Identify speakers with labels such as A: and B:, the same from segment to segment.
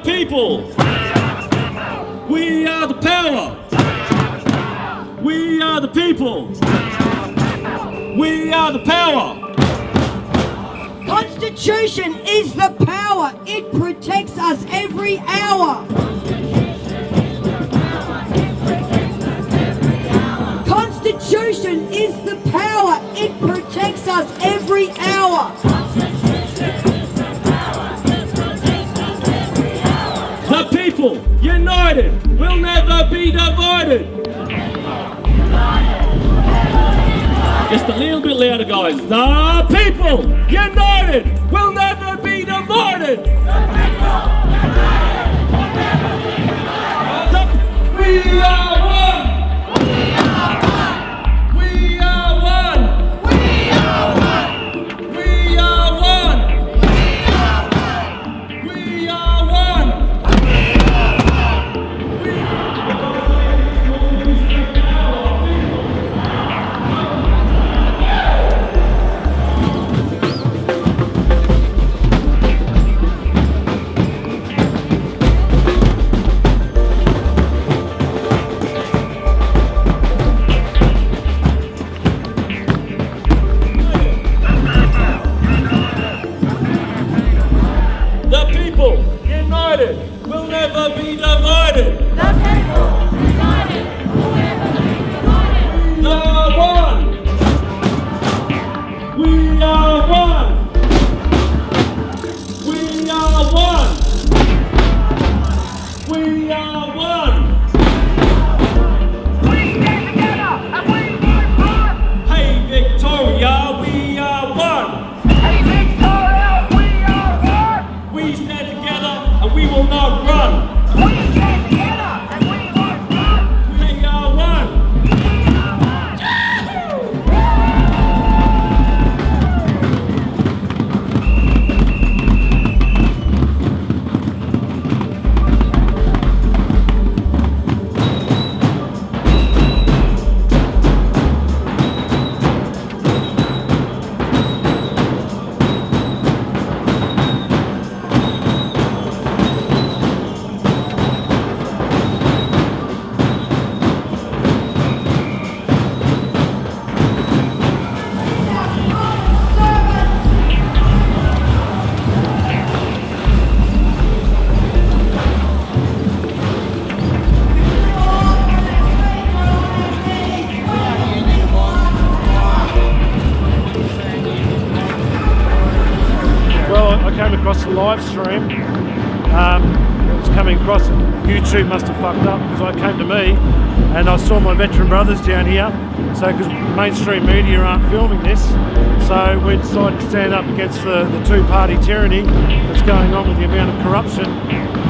A: people. We are the power. We are the people. We are the power.
B: Constitution is the power. It protects us every hour. Constitution is the power. It protects us every hour.
A: The people, united, will never be divided. Just a little bit louder, guys. The people, united, will never be divided. We are one. We are one. We are one. We are one. We are one. The people, united, will never be divided.
C: The people, united, will never be divided.
A: We are one. We are one. We are one. We are one.
C: We stand together and we fight hard.
A: Hey Victoria, we are one.
C: Hey Victoria, we are one.
A: We stand together and we will not run.
C: We stand together and we won't run.
A: We are one.
D: Well, I came across the live stream. It was coming across. YouTube must have fucked up because I came to me and I saw my veteran brothers down here. So, because mainstream media aren't filming this, so we decided to stand up against the two-party tyranny that's going on with the amount of corruption.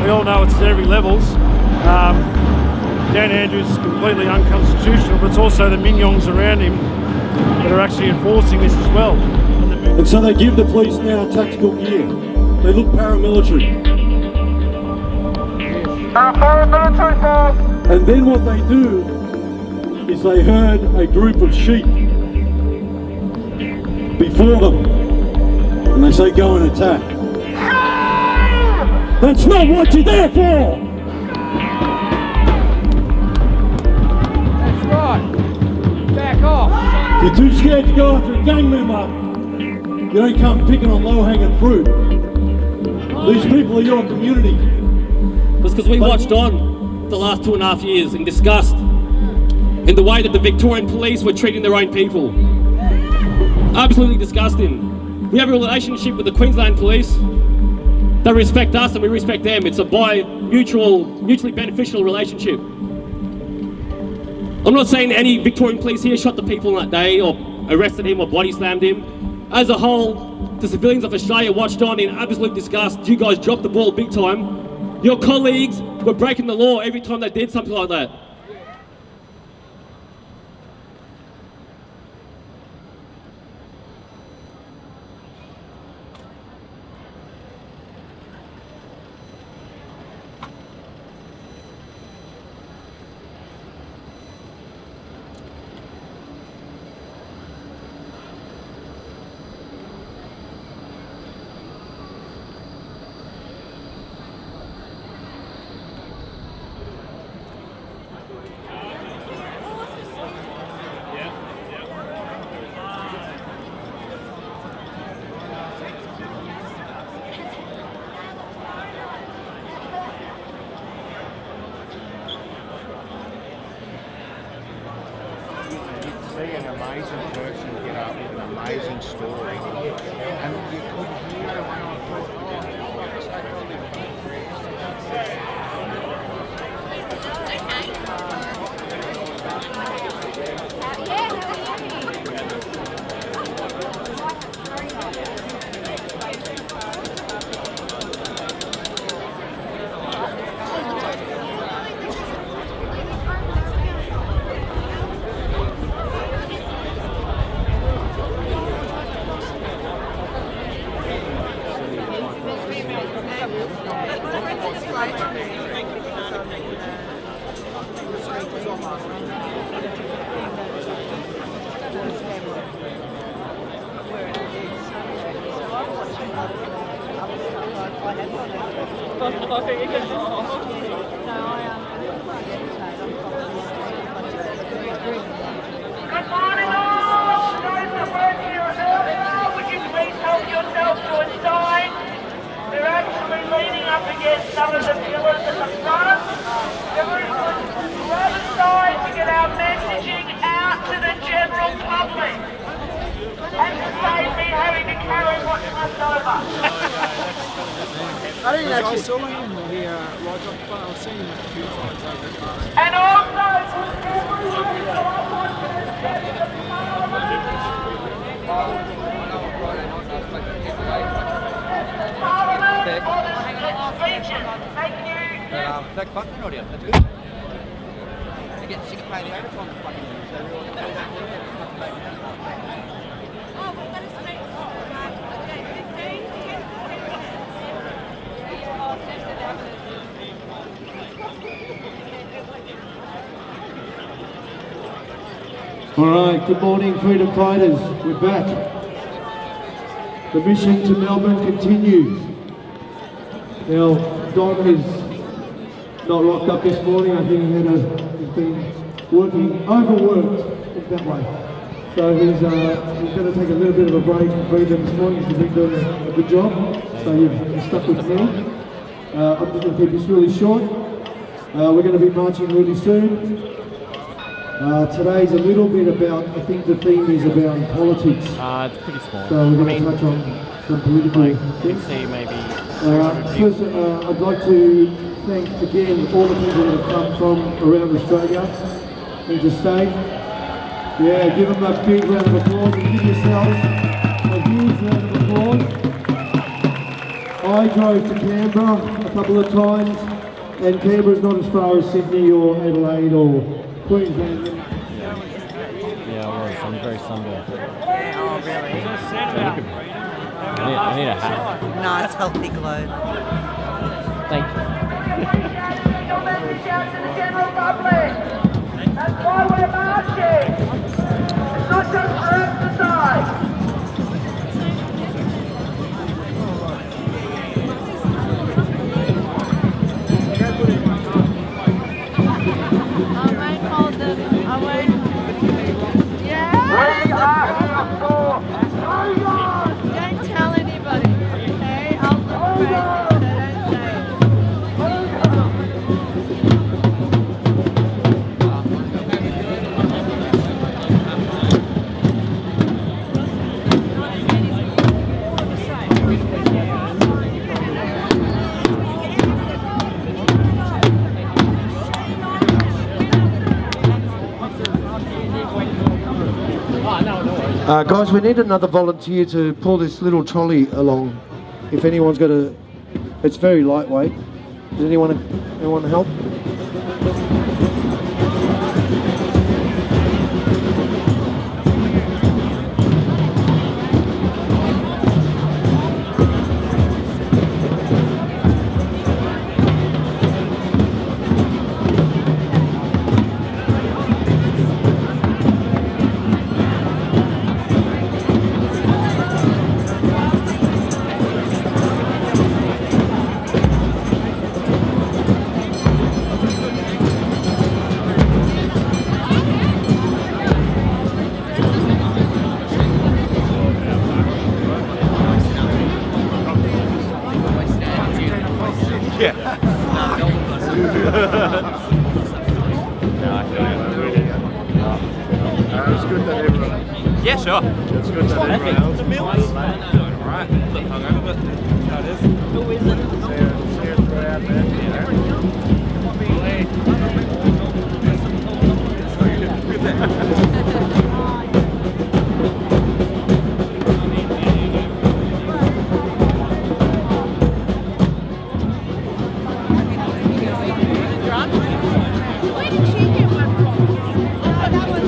D: We all know it's at every levels. Dan Andrews is completely unconstitutional, but it's also the minions around him that are actually enforcing this as well.
E: And so they give the police now tactical gear. They look paramilitary.
C: Paramilitary force.
E: And then what they do is they herd a group of sheep before them. And they say, go and attack. That's not what you're there for!
F: That's right. Back off.
E: You're too scared to go after a gang member. You don't come picking on low-hanging fruit. These people are your community.
A: That's because we watched on the last 2.5 years in disgust in the way that the Victorian police were treating their own people. Absolutely disgusting. We have a relationship with the Queensland police. They respect us and we respect them. It's a mutually beneficial relationship. I'm not saying any Victorian police here shot the people on that day or arrested him or body slammed him. As a whole, the civilians of Australia watched on in absolute disgust. You guys dropped the ball big time. Your colleagues were breaking the law every time they did something like that.
G: amazing person get up with an amazing story, and you could hear it when I thought, oh, it's like
H: some of the pillars at the front. Everyone, grab a sign to get our messaging out to the general public. And to save me having to carry what's left over.
G: I didn't actually. I saw him here, right up front. I've seen him a few times over the past.
H: And also, everyone go up on to the steps of Parliament. Parliament for the speeches. Thank you.
I: That's fucking audio. That's good. You get sick of paying the overtime for fucking
E: All right, good morning, freedom fighters. We're back. The mission to Melbourne continues. Now, Don is not locked up this morning. I think he's been working, overworked that way. So he's going to take a little bit of a break and breathe this morning. He's been doing a good job. So you've stuck with me. I'm just going to keep this really short. We're going to be marching really soon. Today's a little bit about, I think the theme is about politics.
J: It's pretty small.
E: So we're going to touch on some political things.
J: Maybe.
E: First, I'd like to thank again all the people that have come from around Australia interstate. Yeah, give them a big round of applause and give yourselves a huge round of applause. I drove to Canberra a couple of times, and Canberra's not as far as Sydney or Adelaide or Queensland.
J: Yeah, I was. I'm very sunburned.
K: Oh, really?
J: I need a hat.
K: Nice, healthy glow.
J: Thank you.
H: Your message out to the general public. That's why we're marching. It's not just for exercise. We are here for
C: Don't tell anybody, okay? I'll look crazy, so don't say it.
E: Guys, we need another volunteer to pull this little trolley along. If anyone's got a, it's very lightweight. Does anyone help?
G: It's good that everyone
I: Yeah, sure.
D: It's good to have everyone else.
I: Alright, a bit hungover, but that is. Who is it?
D: See you throughout
C: Where did she get one from? Oh, that was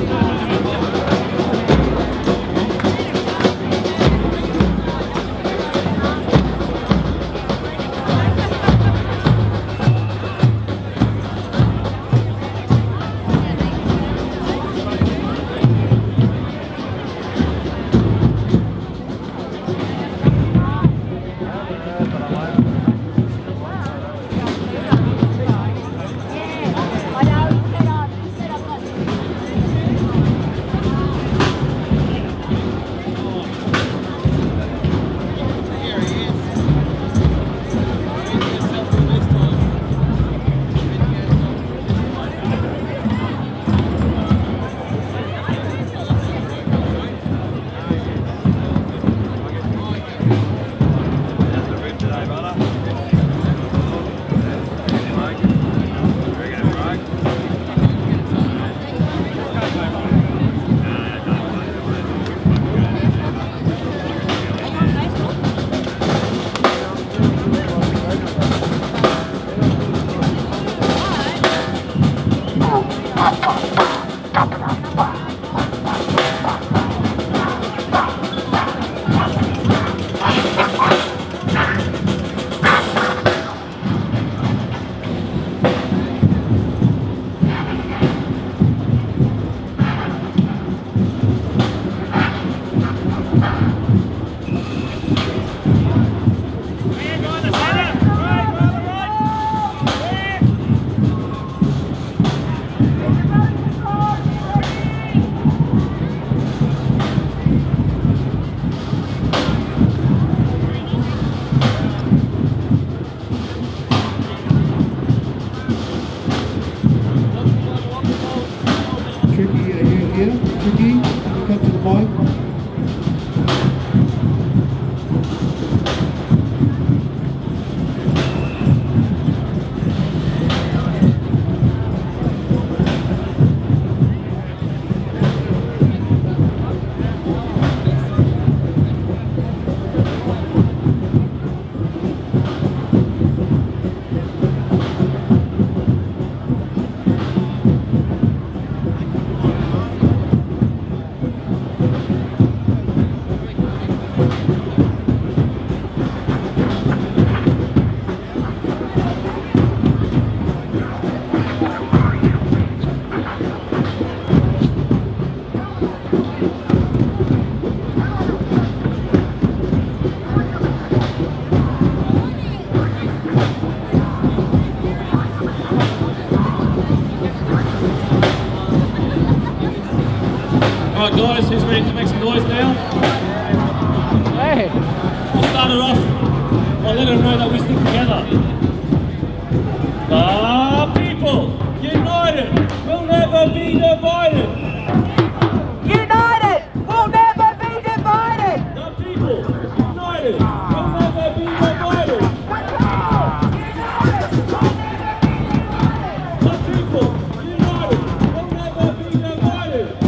E: Tricky, are you here? Tricky, come to the mic.
A: Alright guys, who's ready to make some noise now?
F: Hey!
A: We'll start it off by letting them know that we stick together. The people, united, will never be divided.
H: United will never be divided.
A: The people, united, will never be divided. The people, united, will never be divided.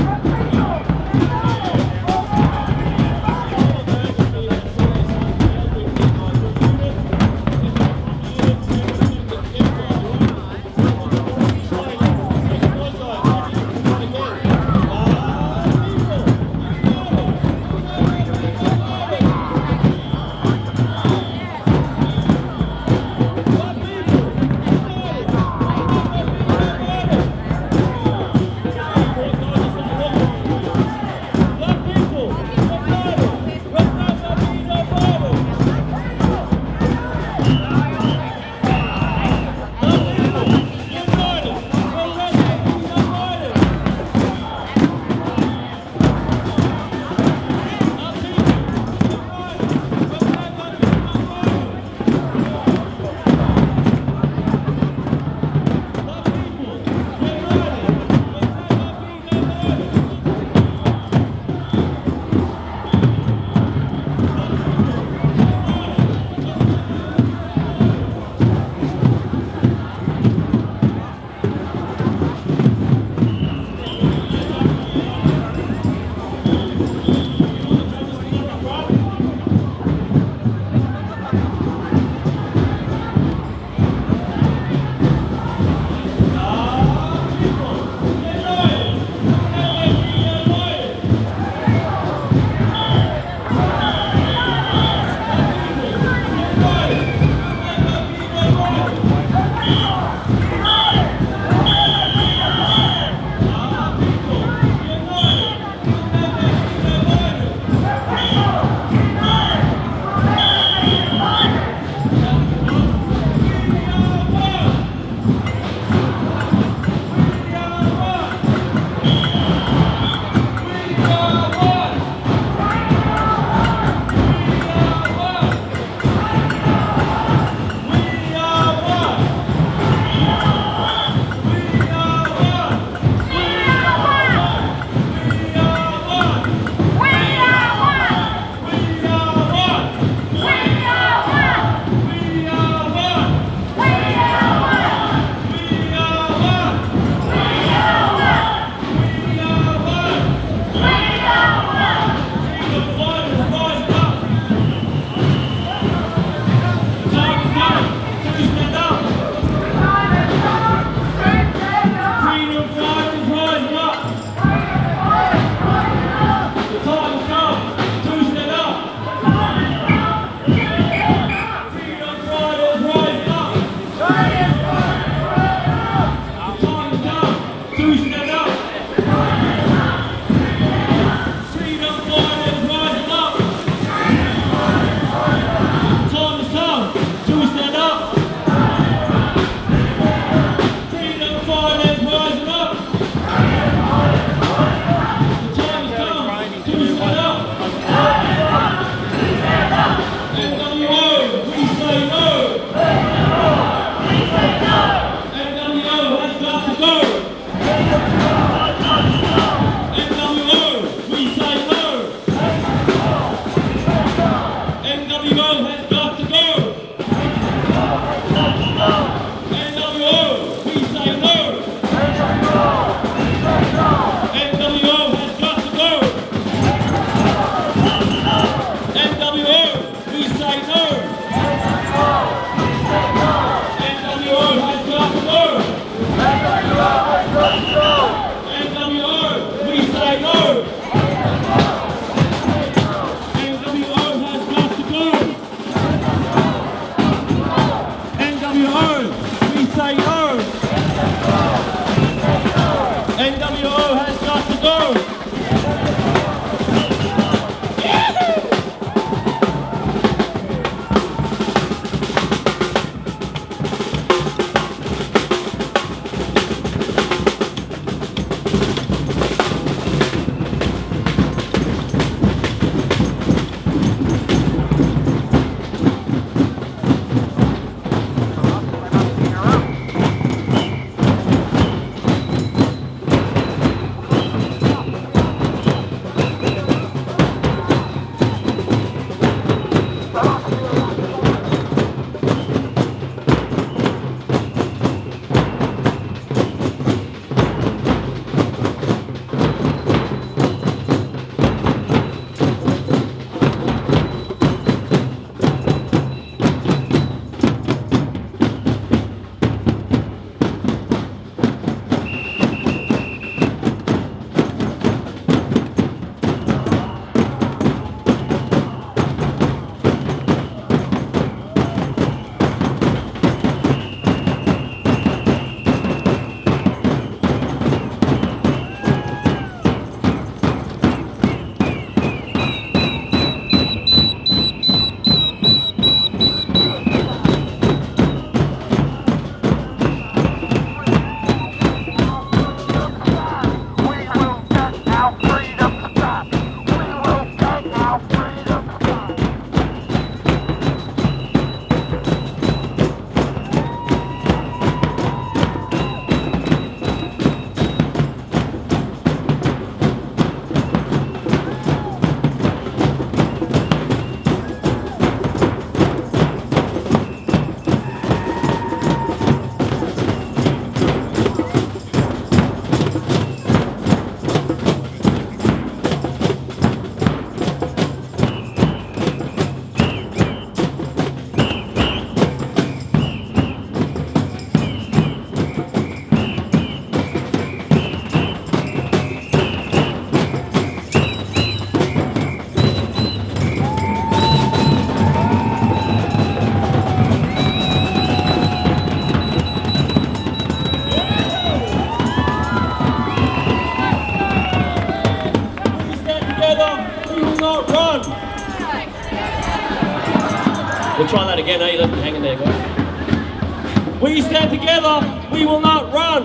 A: Yeah, no, you left me hanging there, guys. We stand together, we will not run.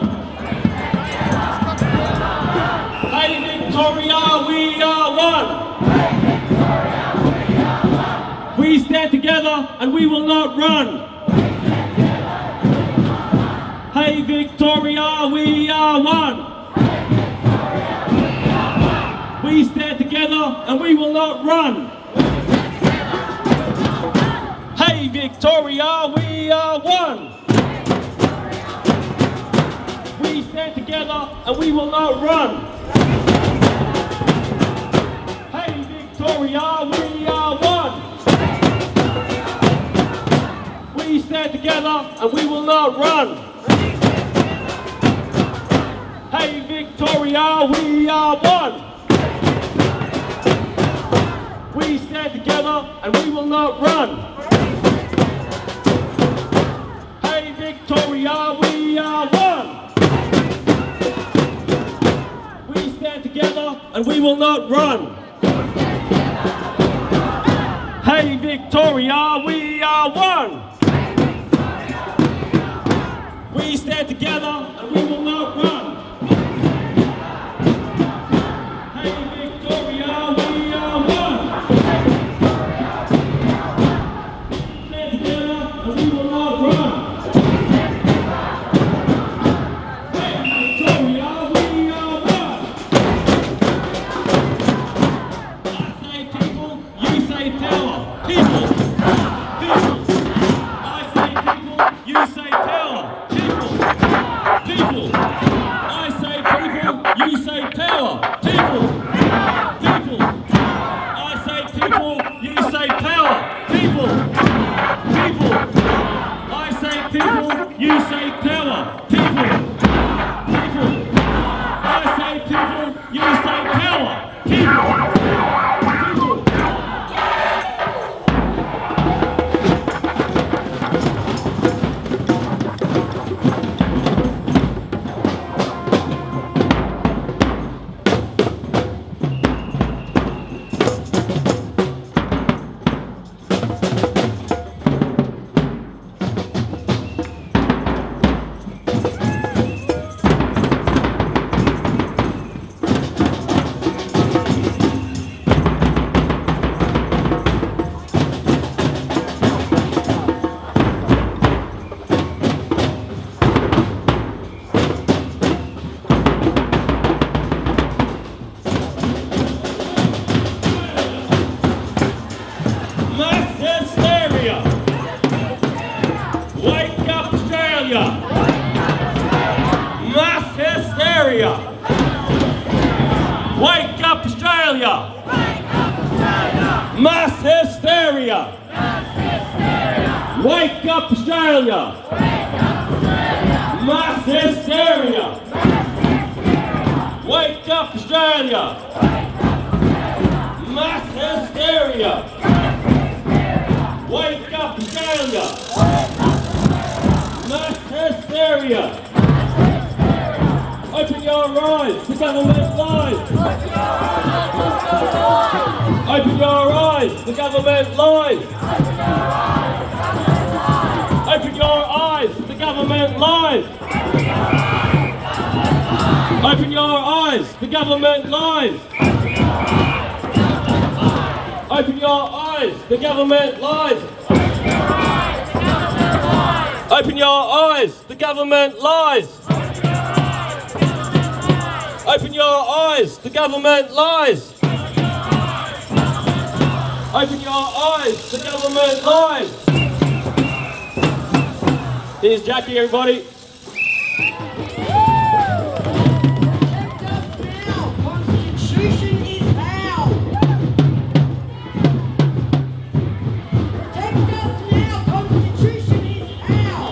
A: Hey Victoria, we are one. We stand together and we will not run. Hey Victoria, we are one. We stand together and we will not run. Hey Victoria, we are one. We stand together and we will not run. Hey Victoria, we are one. We stand together and we will not run. Hey Victoria, we are one. We stand together and we will not run. Hey Victoria, we are one. We stand together and we will not run. Hey Victoria, we are one. We stand together and we will not run. Hey Victoria, we are one. Stand together and we will not run. Hey Victoria, we are one. I say people, you say tower. People. People. I say people, you say tower. People. People. I say people, you say tower. People. People. I say people, you say tower. People. People. I say people, you say tower. People. People. I say people, you say tower. People. People. Mass hysteria! Wake up Australia! Mass hysteria! Wake up Australia! Mass hysteria! Wake up Australia! Mass hysteria! Wake up Australia! Mass hysteria! Wake up Australia! Mass hysteria! Open your eyes, the government lies! Open your eyes, the government lies! Open your eyes, the government lies! Open your eyes, the government lies! Open your eyes, the government lies! Open your eyes, the government lies! Open your eyes, the government lies! Open your eyes, the government lies! Here's Jackie, everybody.
B: Constitution is how. Protect us now. Constitution is how.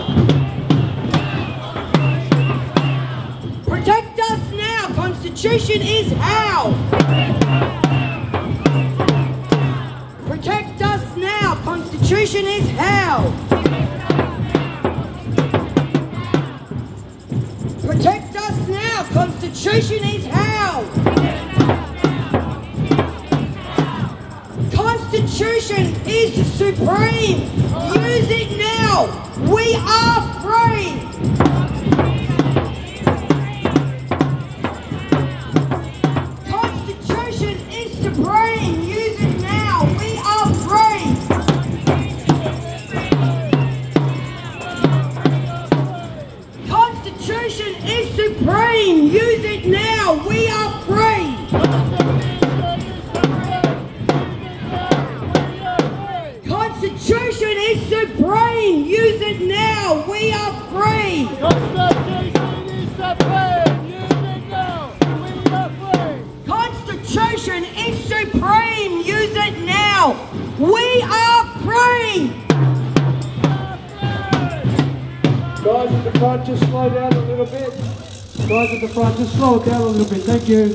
B: Protect us now. Constitution is how. Protect us now. Constitution is how. Protect us now. Constitution is how. Constitution is the supreme. Use it now. We are free. Constitution is supreme. Use it now. We are free. Constitution is supreme. Use it now. We are free. Constitution is supreme. Use it now. We are free. Constitution is supreme. Use it now. We are free.
E: Guys at the front, just slow down a little bit. Guys at the front, just slow it down a little bit. Thank you.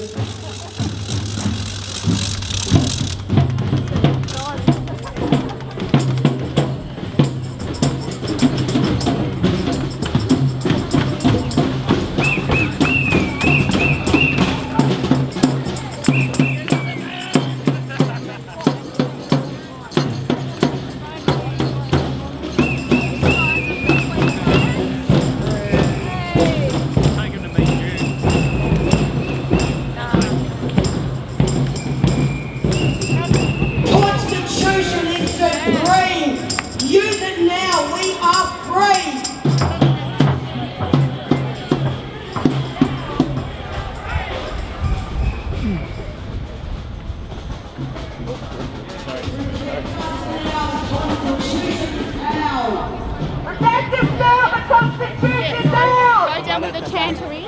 B: Constitution is supreme. Use it now. We are free.
H: Protect us now, the Constitution now!
C: Go down with the chantery.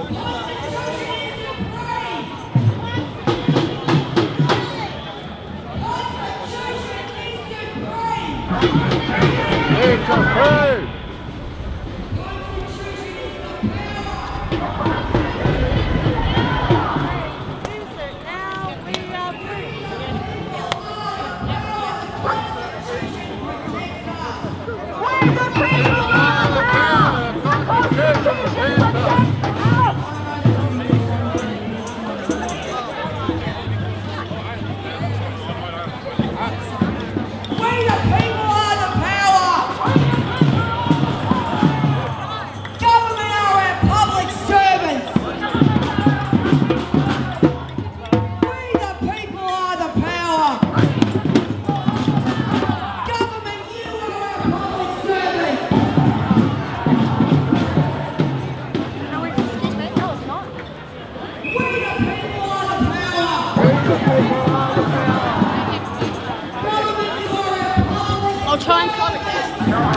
C: I'll try and stop it.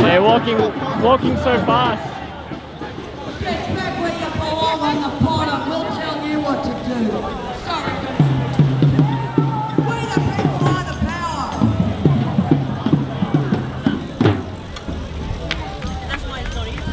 F: They're walking so fast.
B: Get back where you belong on the bottom. We'll tell you what to do. Sorry, we the people are the power.
K: That's why it's not easy.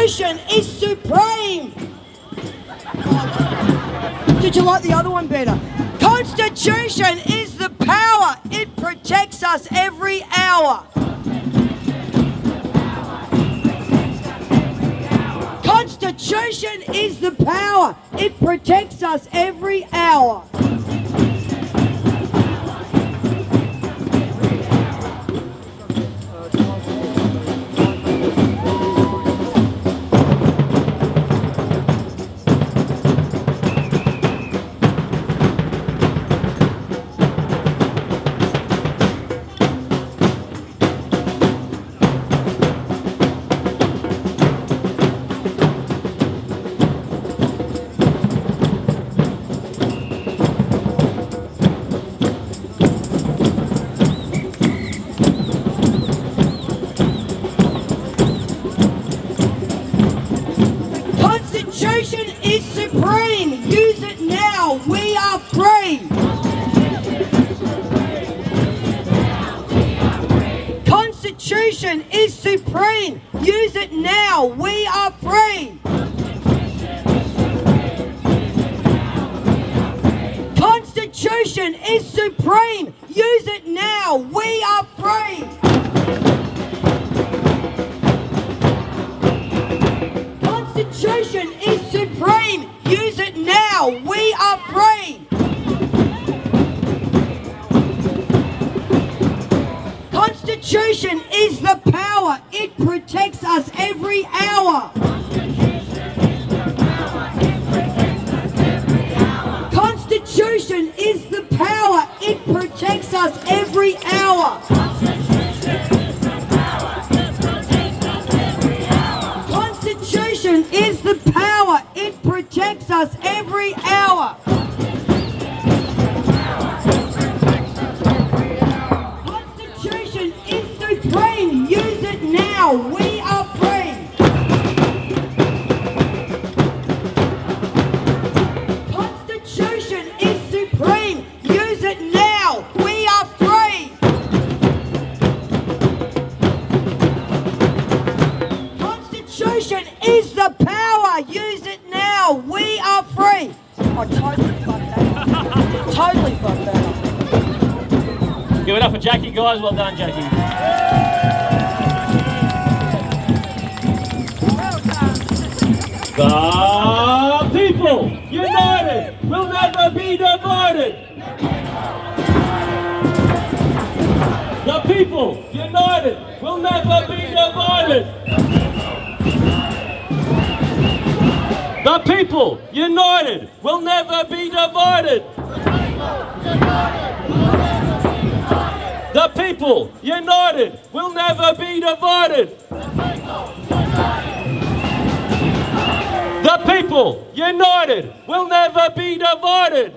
B: Constitution is supreme. Did you like the other one better? Constitution is the power. It protects us every hour. Constitution is the power. It protects us every hour. Constitution is supreme. Use it now. We are free. Constitution is supreme. Use it now. We are free. Constitution is supreme. Use it now. We are free. Constitution is supreme. Use it now. We are free. Constitution is the power. It protects us every hour. Constitution is the power. It protects us every hour. Constitution is the power. It protects us every hour. Constitution is supreme. Use it now. We are free. Constitution is supreme. Use it now. We are free. Constitution is the power. Use it now. We are free. I totally fucked that up. Totally fucked that up.
F: Give it up for Jackie, guys. Well done, Jackie.
A: The people united will never be divided. The people united will never be divided. The people united will never be divided. The people united will never be divided. The people united will never be divided.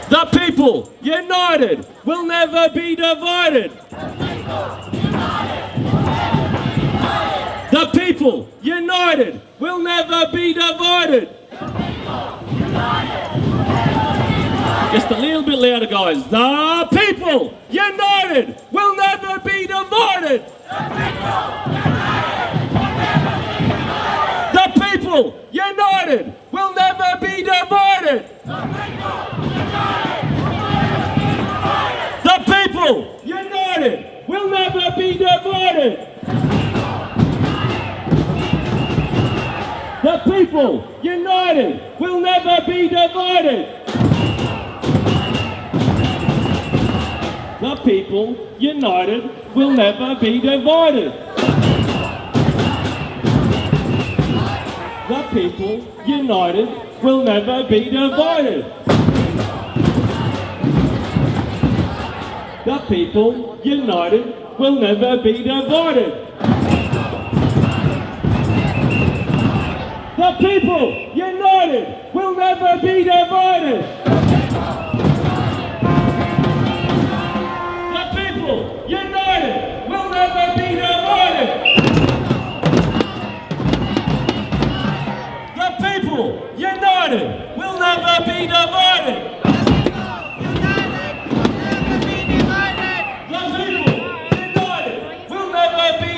A: The people united will never be divided. The people united will never be divided. Just a little bit louder, guys. The people united will never be divided. The people united will never be divided. The people united will never be divided. The people united will never be divided. The people united will never be divided. The people united will never be divided. The people united will never be divided. The people united will never be divided. The people united will never be divided. The people united will never be divided. The people united will never be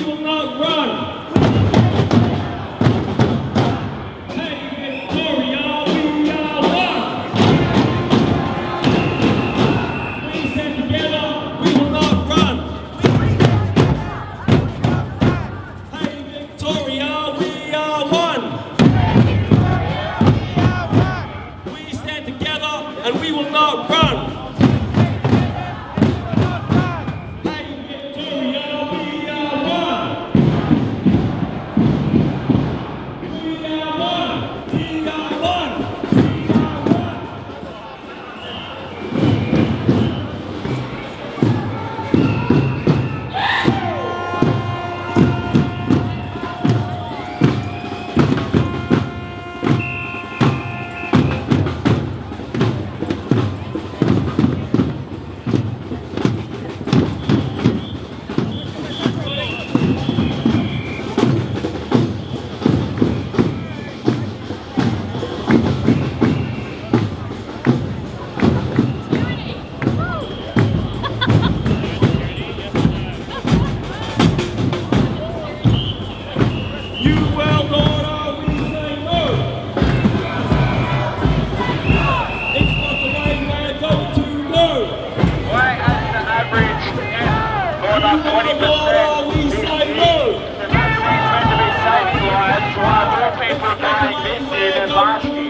A: we will not run. Hey, Victoria, we are one. We stand together, we will not run. Hey, Victoria, we are one. We stand together and we will not run. New world order, we say no. It's not the way we're going to go.
H: We're at the average more than 20%.
A: We say no.
H: The vaccine's meant to be saving lives, while more people are dying this year than last year.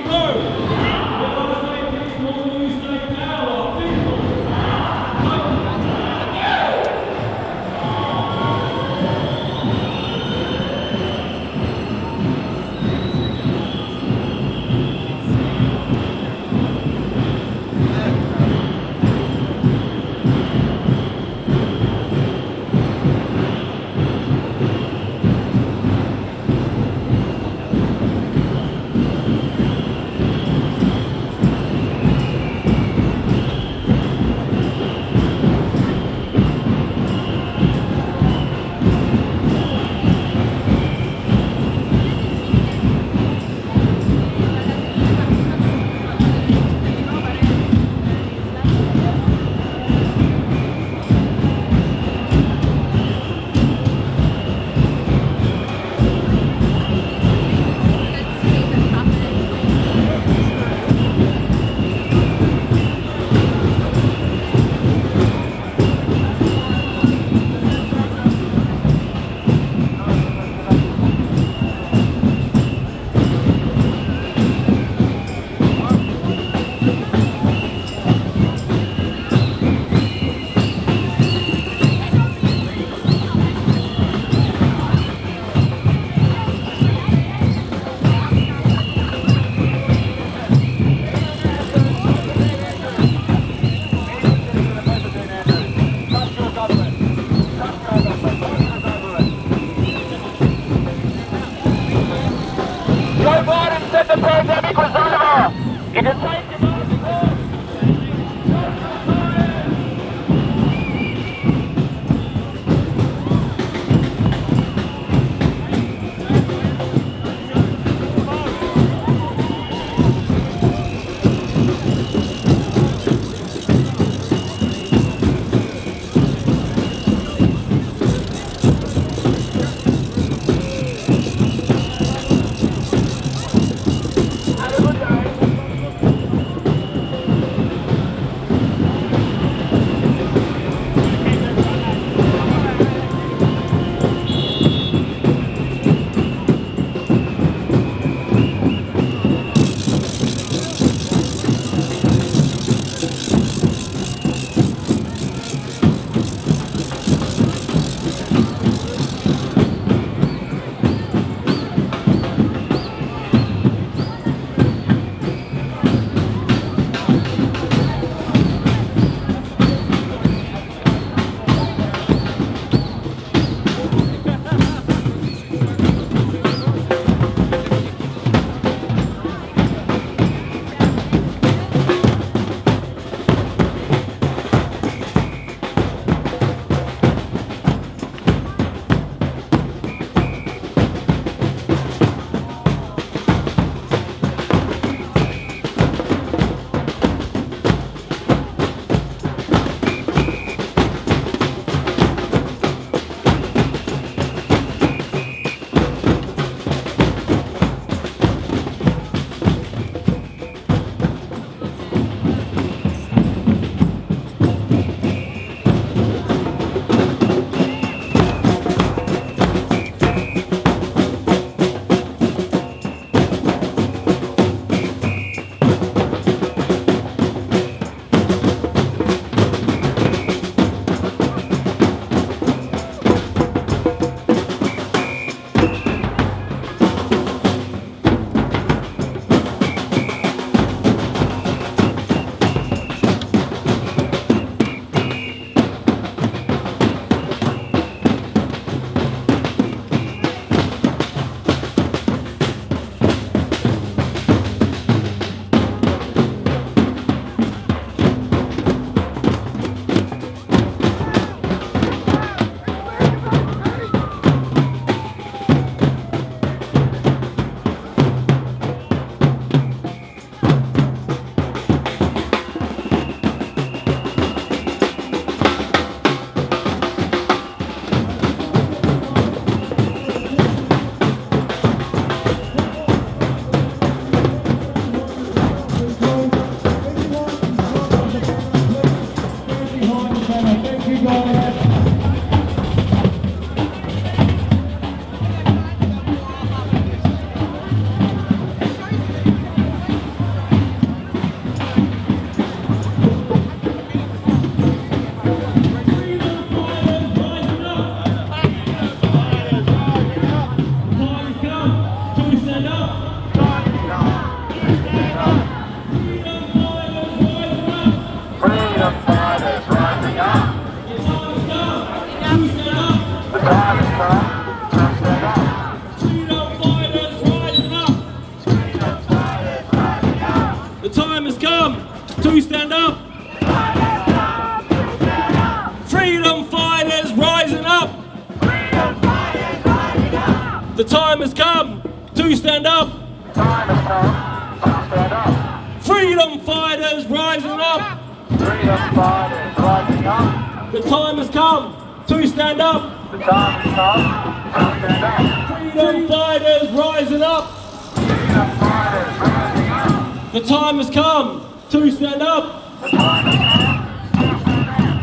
A: to stand up.
H: Time has come to stand up.
A: Freedom fighters rising up.
H: Freedom fighters rising up.
A: The time has come to stand up.
H: The time has come to stand up.
A: Freedom fighters rising up.
H: Freedom fighters rising up.
A: The time has come to stand up.
H: The time has come to stand up.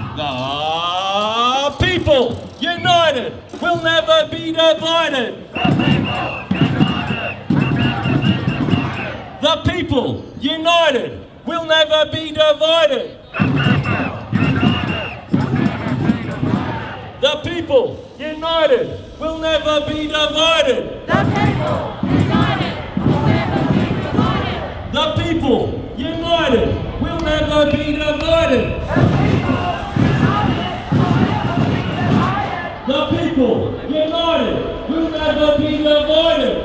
A: The people united will never be divided. The people united will never be divided. The people united will never be divided. The people united will never be divided. The people united will never be divided.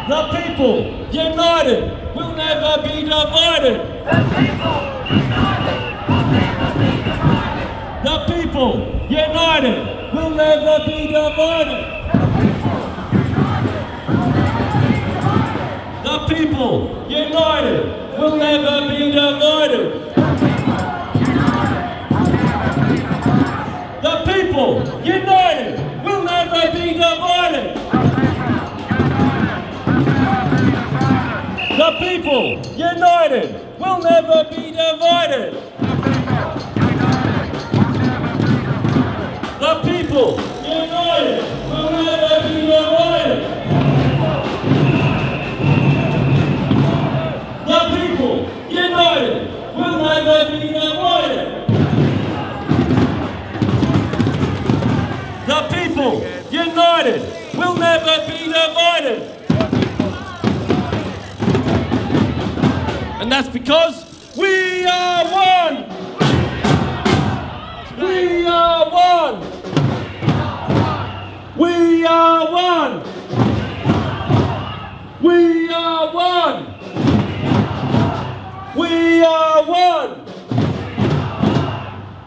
A: The people united will never be divided. The people united will never be divided. The people united will never be divided. The people united will never be divided. The people united will never be divided. The people united will never be divided. The people united will never be divided. The people united will never be divided. And that's because we are one. We are one. We are one. We are one. We are one.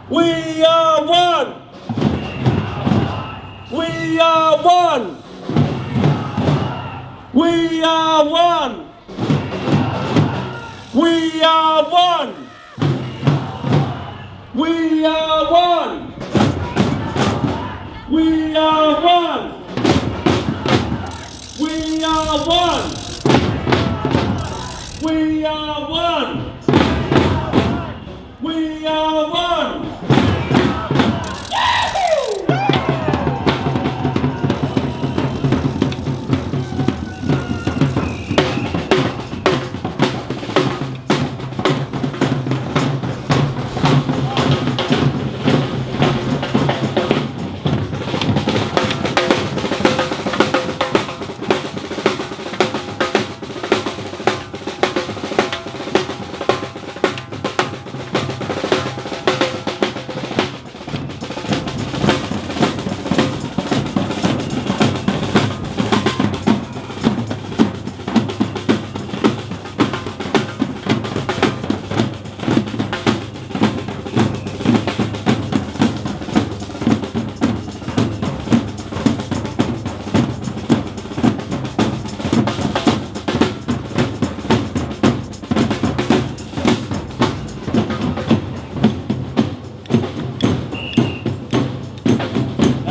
A: We are one. We are one. We are one. We are one. We are one. We are one. We are one. We are one. We are one.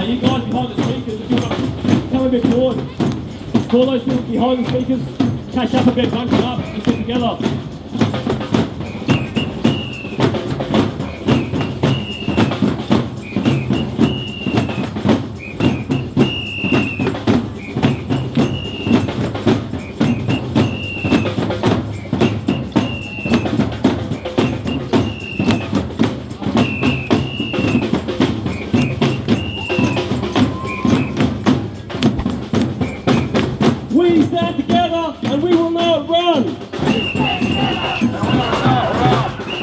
A: You guys behind the speakers, if you want to come a bit forward, call those people behind the speakers, catch up a bit, bunch them up, and sit together. We stand together and we will not run.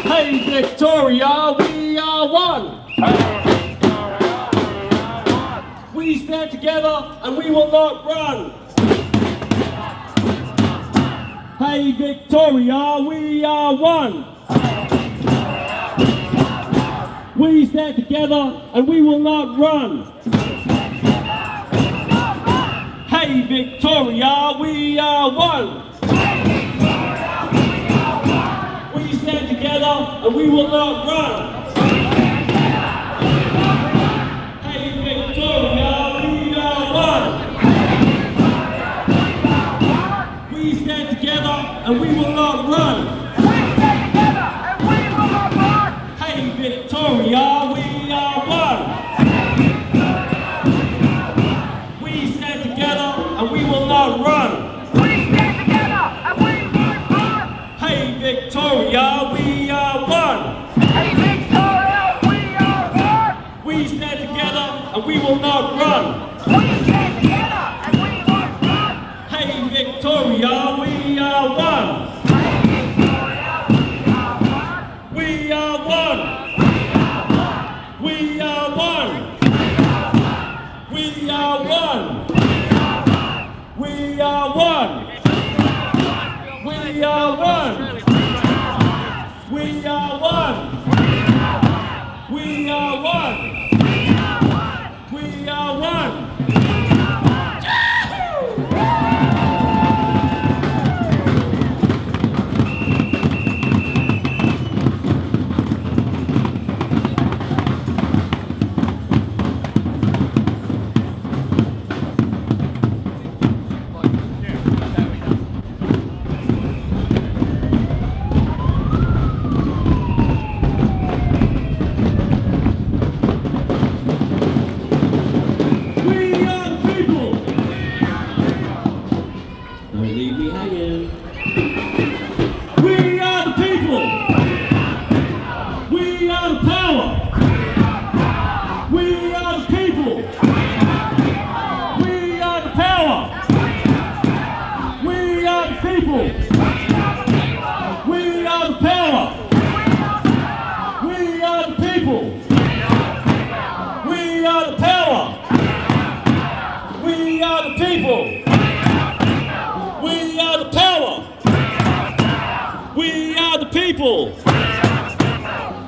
A: Hey Victoria, we are one. We stand together and we will not run. Hey Victoria, we are one. We stand together and we will not run. Victoria, we are one. We stand together and we will not run. Hey Victoria, we are one. We stand together and we will not run. Hey Victoria, we are one. We stand together and we will not run. Hey Victoria, we are one. We stand together and we will not run. Hey Victoria, we are one. We are one. We are one. We are one. We are one. We are one. We are one. We are one. We are one.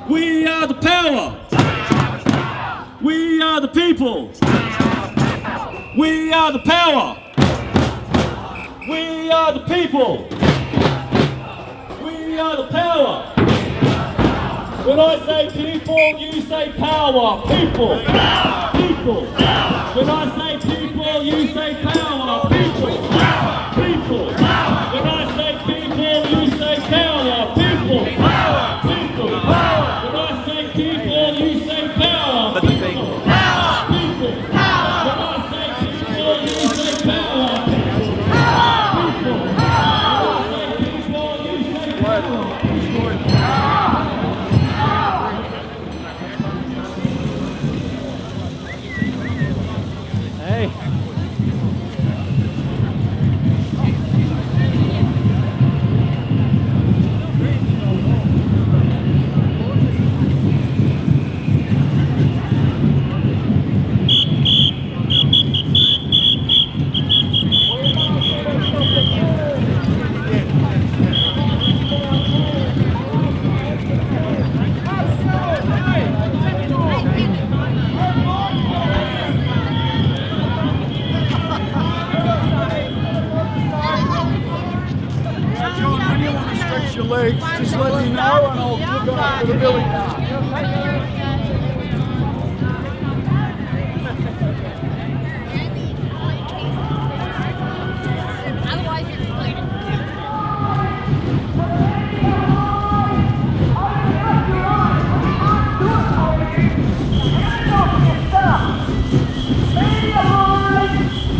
A: We are the power. We are the people. We are the power. We are the people. We are the power. When I say people, you say power. People. People. When I say people, you say power. People. People. When I say people, you say power. People. People. When I say people, you say power. People. People. When I say people, you say power. People. When I say people, you say power.
J: Hey.
L: Your legs, just let me know and I'll look after the billy car.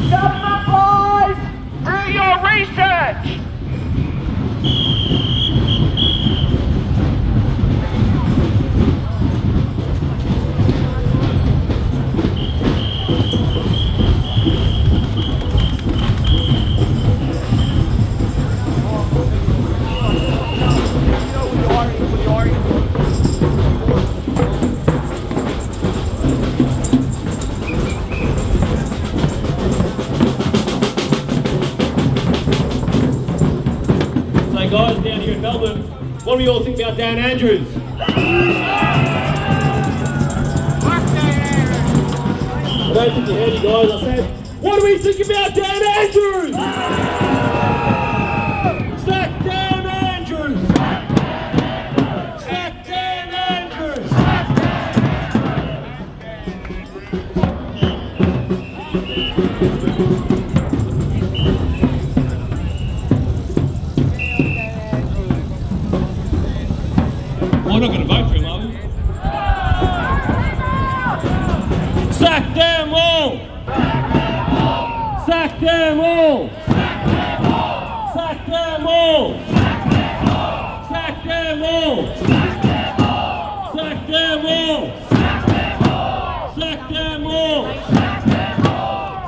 H: Government lies! Do your research!
A: Guys down here in Melbourne, what do you all think about Dan Andrews? I don't think you heard you guys. I said What do we think about Dan Andrews? Sack Dan Andrews! Sack Dan Andrews! We're not going to vote for him, are we? Sack them all! Sack them all! Sack them all! Sack them all! Sack them all! Sack them all! Sack them all! Sack them all!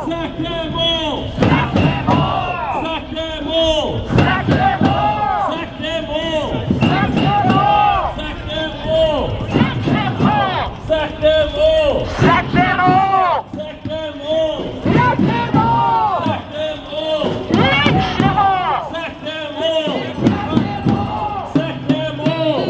A: Sack them all! Sack them all! Sack them all! Sack them all!
H: Sack them all!
A: Sack them all!
H: Sack them all!
A: Sack them all!
H: Lynch them all!
A: Sack them all! Sack them all! Sack them all!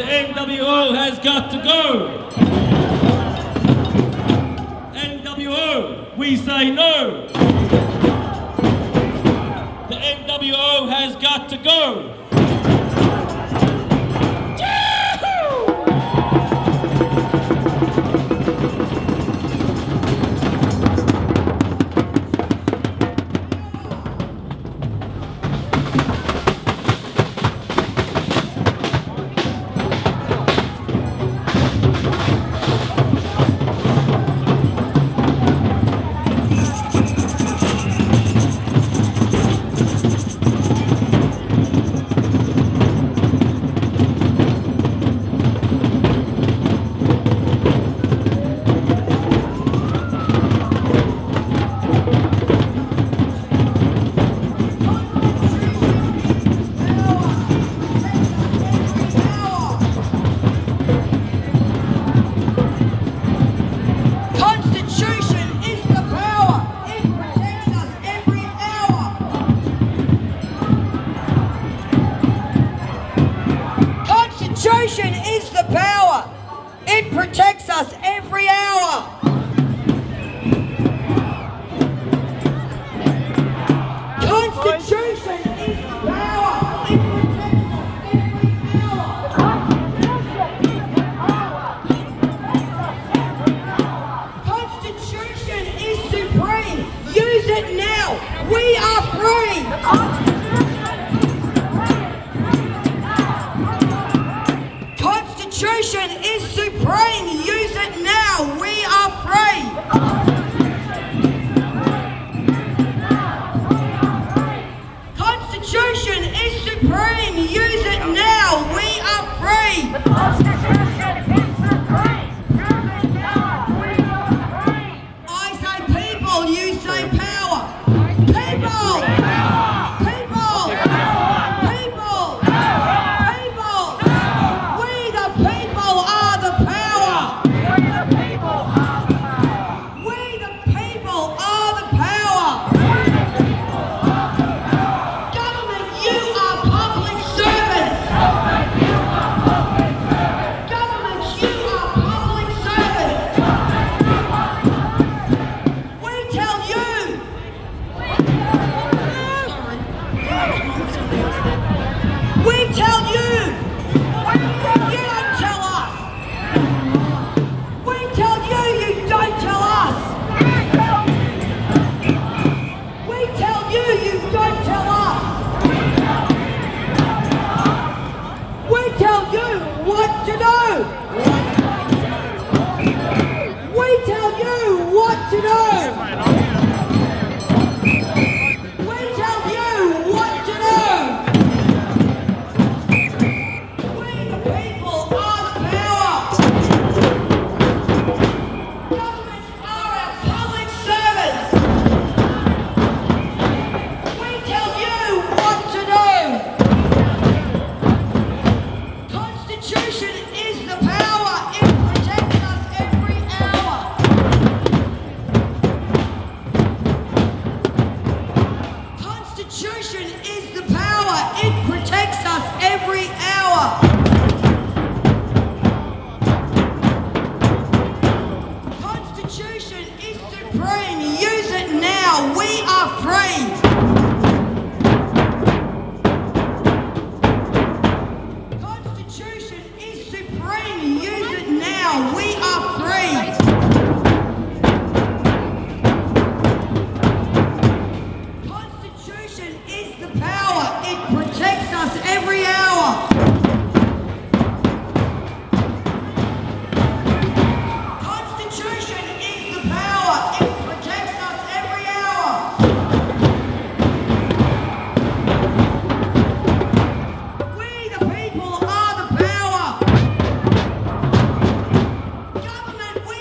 A: The NWO has got to go. NWO, we say no. The NWO has got to go.
B: Constitution is the power. It protects us every hour. Constitution is the power. It protects us every hour. Constitution is supreme. Use it now. We are free. Constitution is supreme. Use it now. We are free. Constitution is supreme. Use it now. We are free. I say people. You say power. People. People. People. People. We the people are the power. We the people are the power. Government, you are public servants. Government, you are public servants. We tell you. We tell you. You don't tell us. We tell you, you don't tell us. We tell you, you don't tell us. We tell you what to do. We tell you what to do. We tell you what to do. We the people are the power. Governments are our public servants. We tell you what to do. Constitution is the power. It protects us every hour. Constitution is the power. It protects us every hour. Constitution is supreme. Use it now. We are free. Constitution is supreme. Use it now. We are free. Constitution is the power. It protects us every hour. Constitution is the power. It protects us every hour. We the people are the power. Government, we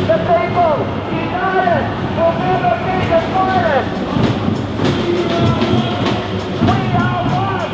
H: The people united will never be divided. We are one.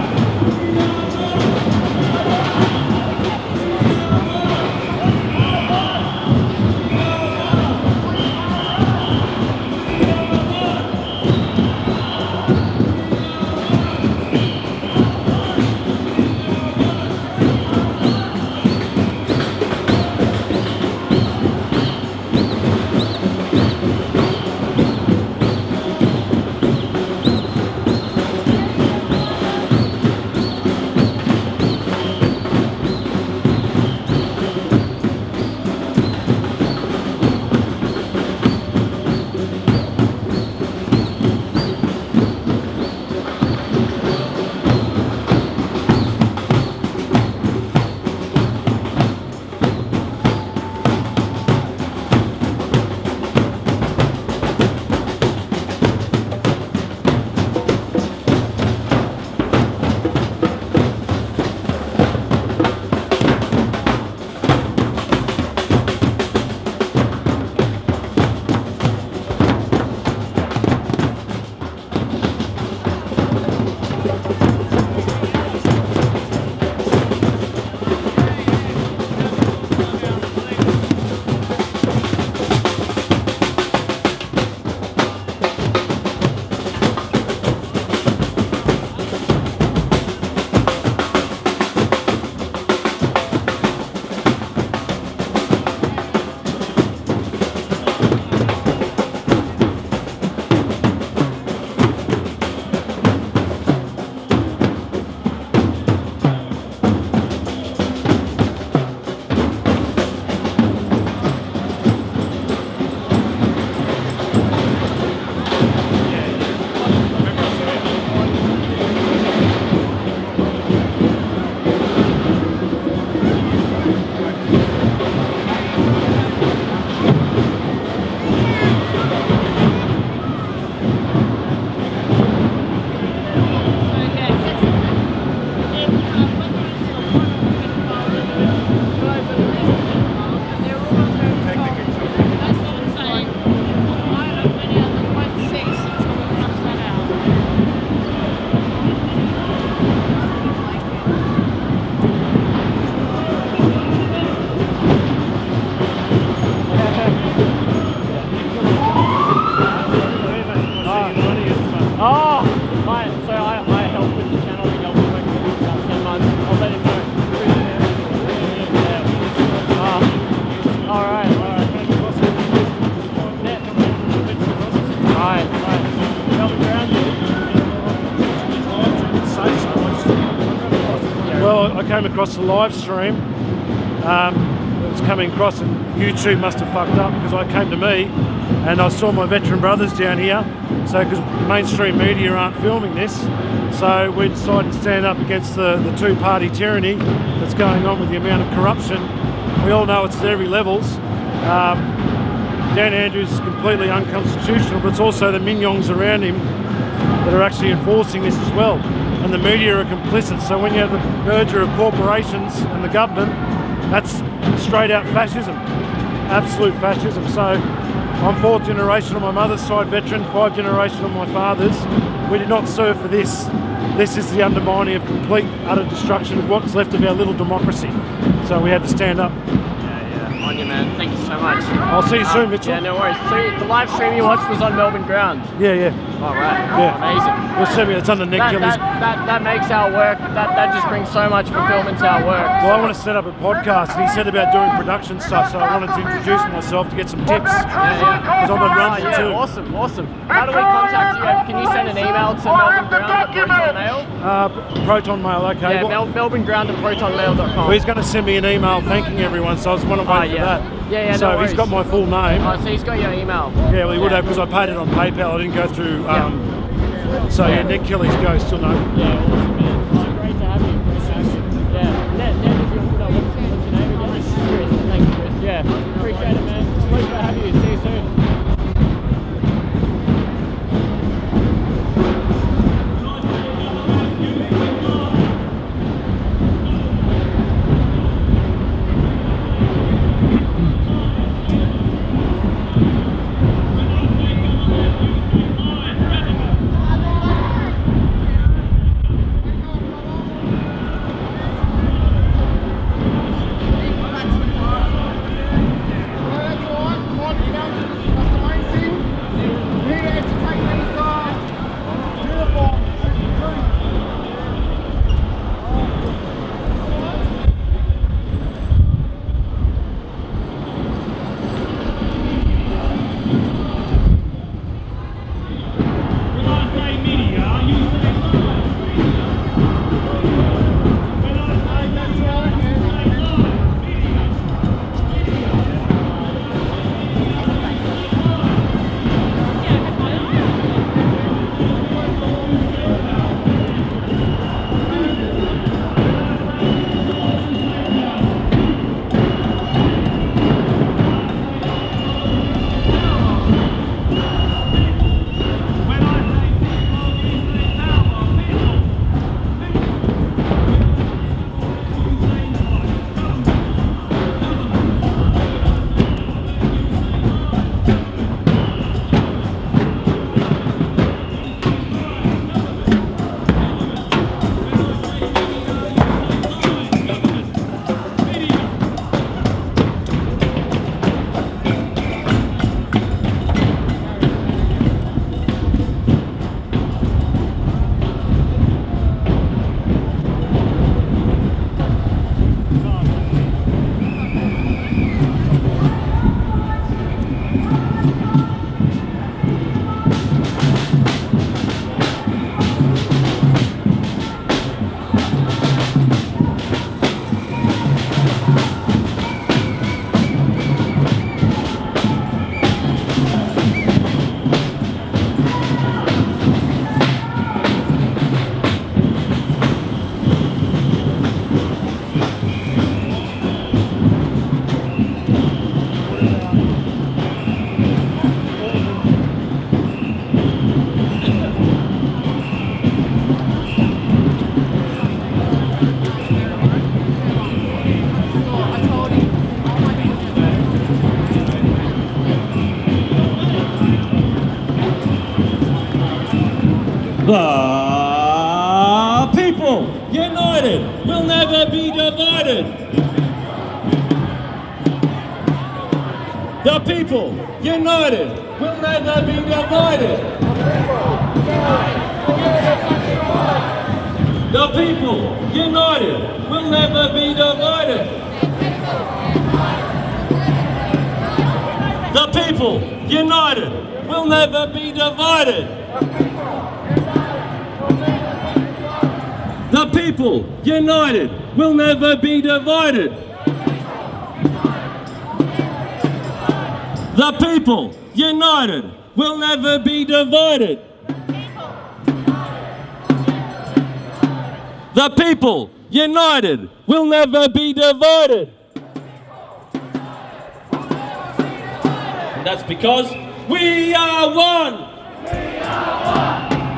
D: Well, I came across the live stream. It was coming across and YouTube must have fucked up because I came to me and I saw my veteran brothers down here. So because mainstream media aren't filming this, so we decided to stand up against the two-party tyranny that's going on with the amount of corruption. We all know it's at every levels. Dan Andrews is completely unconstitutional, but it's also the minions around him that are actually enforcing this as well. And the media are complicit. So when you have the merger of corporations and the government, that's straight out fascism, absolute fascism. So I'm fourth generation on my mother's side veteran, 5th generation on my father's. We did not serve for this. This is the undermining of complete, utter destruction of what's left of our little democracy. So we had to stand up.
M: On you, man. Thank you so much.
D: I'll see you soon, Mitchell.
M: Yeah, no worries. So the live stream you watched was on Melbourne ground?
D: Yeah.
M: All right.
D: Yeah.
M: Amazing.
D: You'll see me. It's under Nick Gillies.
M: That makes our work. That just brings so much fulfillment to our work.
D: Well, I want to set up a podcast, and he said about doing production stuff, so I wanted to introduce myself to get some tips. Because I'm a rumble too.
M: Awesome. How do we contact you? Can you send an email to Melbourne Ground at Proton Mail?
D: Proton Mail, okay.
M: Yeah, Melbourne Ground at protonmail.com.
D: Well, he's going to send me an email thanking everyone, so I was waiting for that.
M: Yeah,
D: so
M: no
D: he's got my full name.
M: Oh, so he's got your email.
D: Yeah, well, he would have because I paid it on PayPal. I didn't go through. So Nick Kelly's go still know.
M: Yeah, awesome, man. Oh, great to have you. Yeah, Ned, if you want to know what's your name again? Chris. Thanks, Chris. Yeah, appreciate it, man. It's a pleasure to have you. See you soon.
A: The people united will never be divided. The people united will never be divided. The people united will never be divided. The people united will never be divided. The people united will never be divided. The people united will never be divided. The people united will never be divided. And that's because we are one.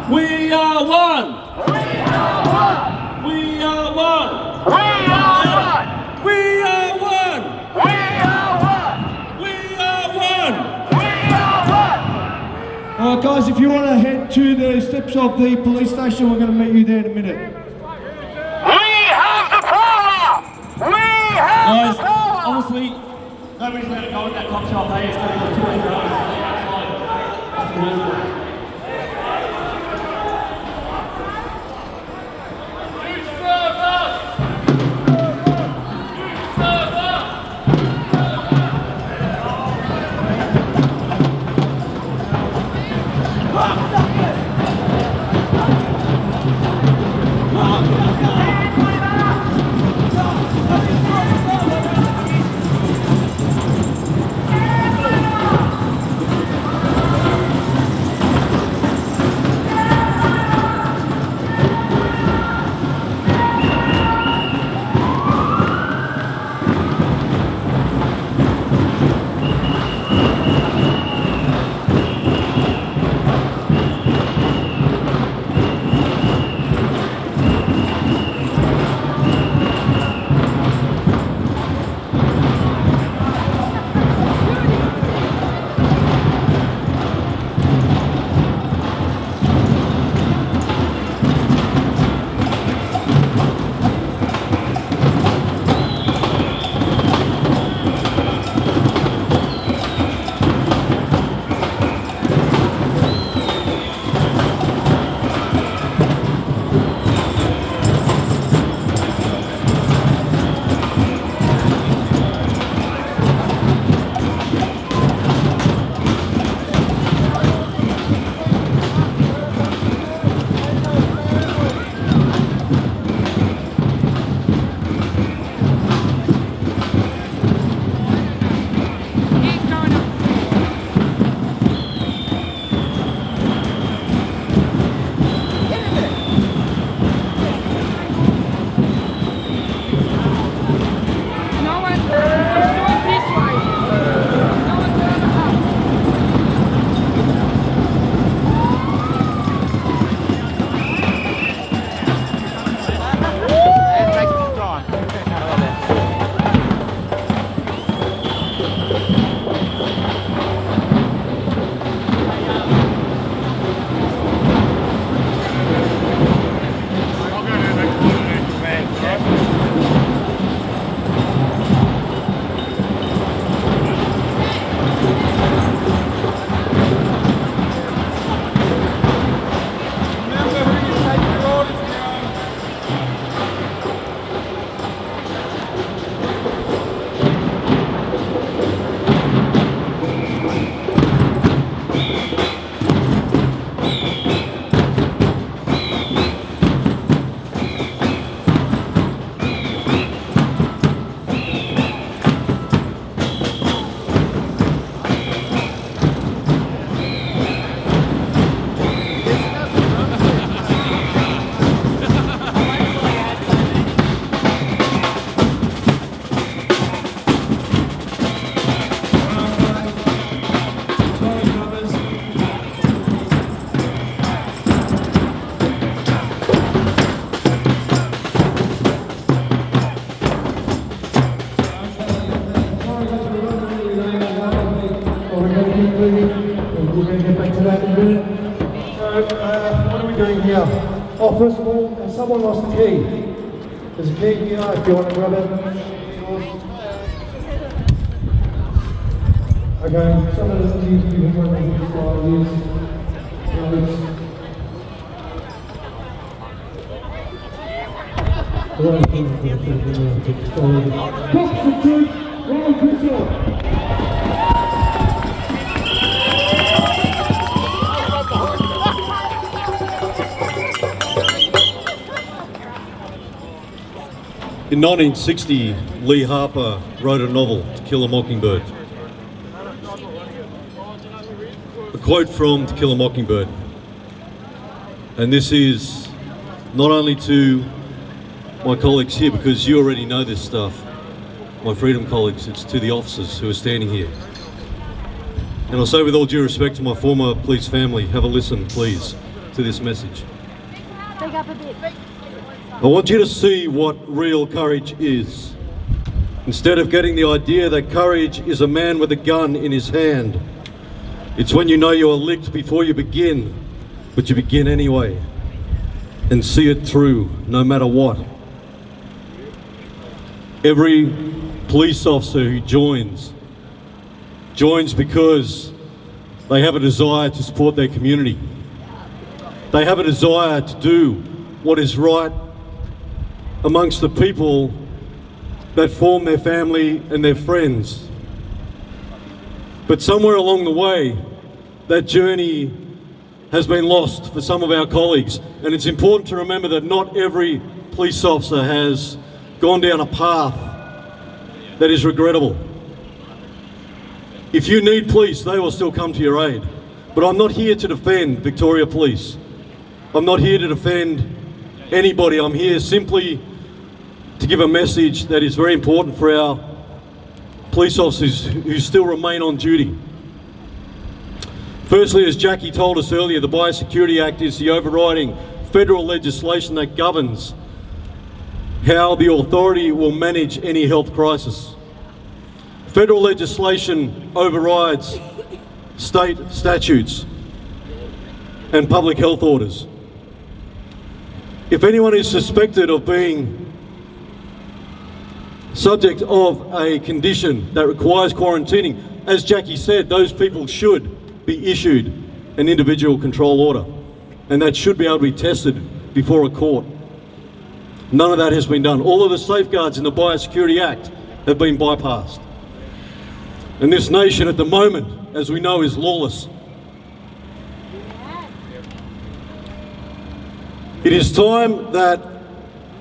A: We are one. We are one. We are one. We are one. We are one. We are one. We are one. We are one.
E: Alright guys, if you want to head to the steps of the police station, we're going to meet you there in a minute.
H: We have the power! We have
A: Guys,
H: the power!
A: honestly, nobody's going to go in that cop shop, hey? It's going to be 200 hours outside. That's the reason.
E: Oh, first of all, someone lost the key. There's a key here if you want to grab it. Okay, some of the keys you can work on
N: In 1960, Lee Harper wrote a novel, To Kill a Mockingbird. A quote from To Kill a Mockingbird. And this is not only to my colleagues here, because you already know this stuff, my freedom colleagues, it's to the officers who are standing here. And I'll say with all due respect to my former police family, have a listen, please, to this message.
C: Speak up a bit.
N: I want you to see what real courage is. Instead of getting the idea that courage is a man with a gun in his hand, it's when you know you are licked before you begin, but you begin anyway, and see it through, no matter what. Every police officer who joins because they have a desire to support their community. They have a desire to do what is right amongst the people that form their family and their friends. But somewhere along the way, that journey has been lost for some of our colleagues. And it's important to remember that not every police officer has gone down a path that is regrettable. If you need police, they will still come to your aid. But I'm not here to defend Victoria Police. I'm not here to defend anybody. I'm here simply to give a message that is very important for our police officers who still remain on duty. Firstly, as Jackie told us earlier, the Biosecurity Act is the overriding federal legislation that governs how the authority will manage any health crisis. Federal legislation overrides state statutes and public health orders. If anyone is suspected of being subject of a condition that requires quarantining, as Jackie said, those people should be issued an individual control order, and that should be able to be tested before a court. None of that has been done. All of the safeguards in the Biosecurity Act have been bypassed. And this nation at the moment, as we know, is lawless. It is time that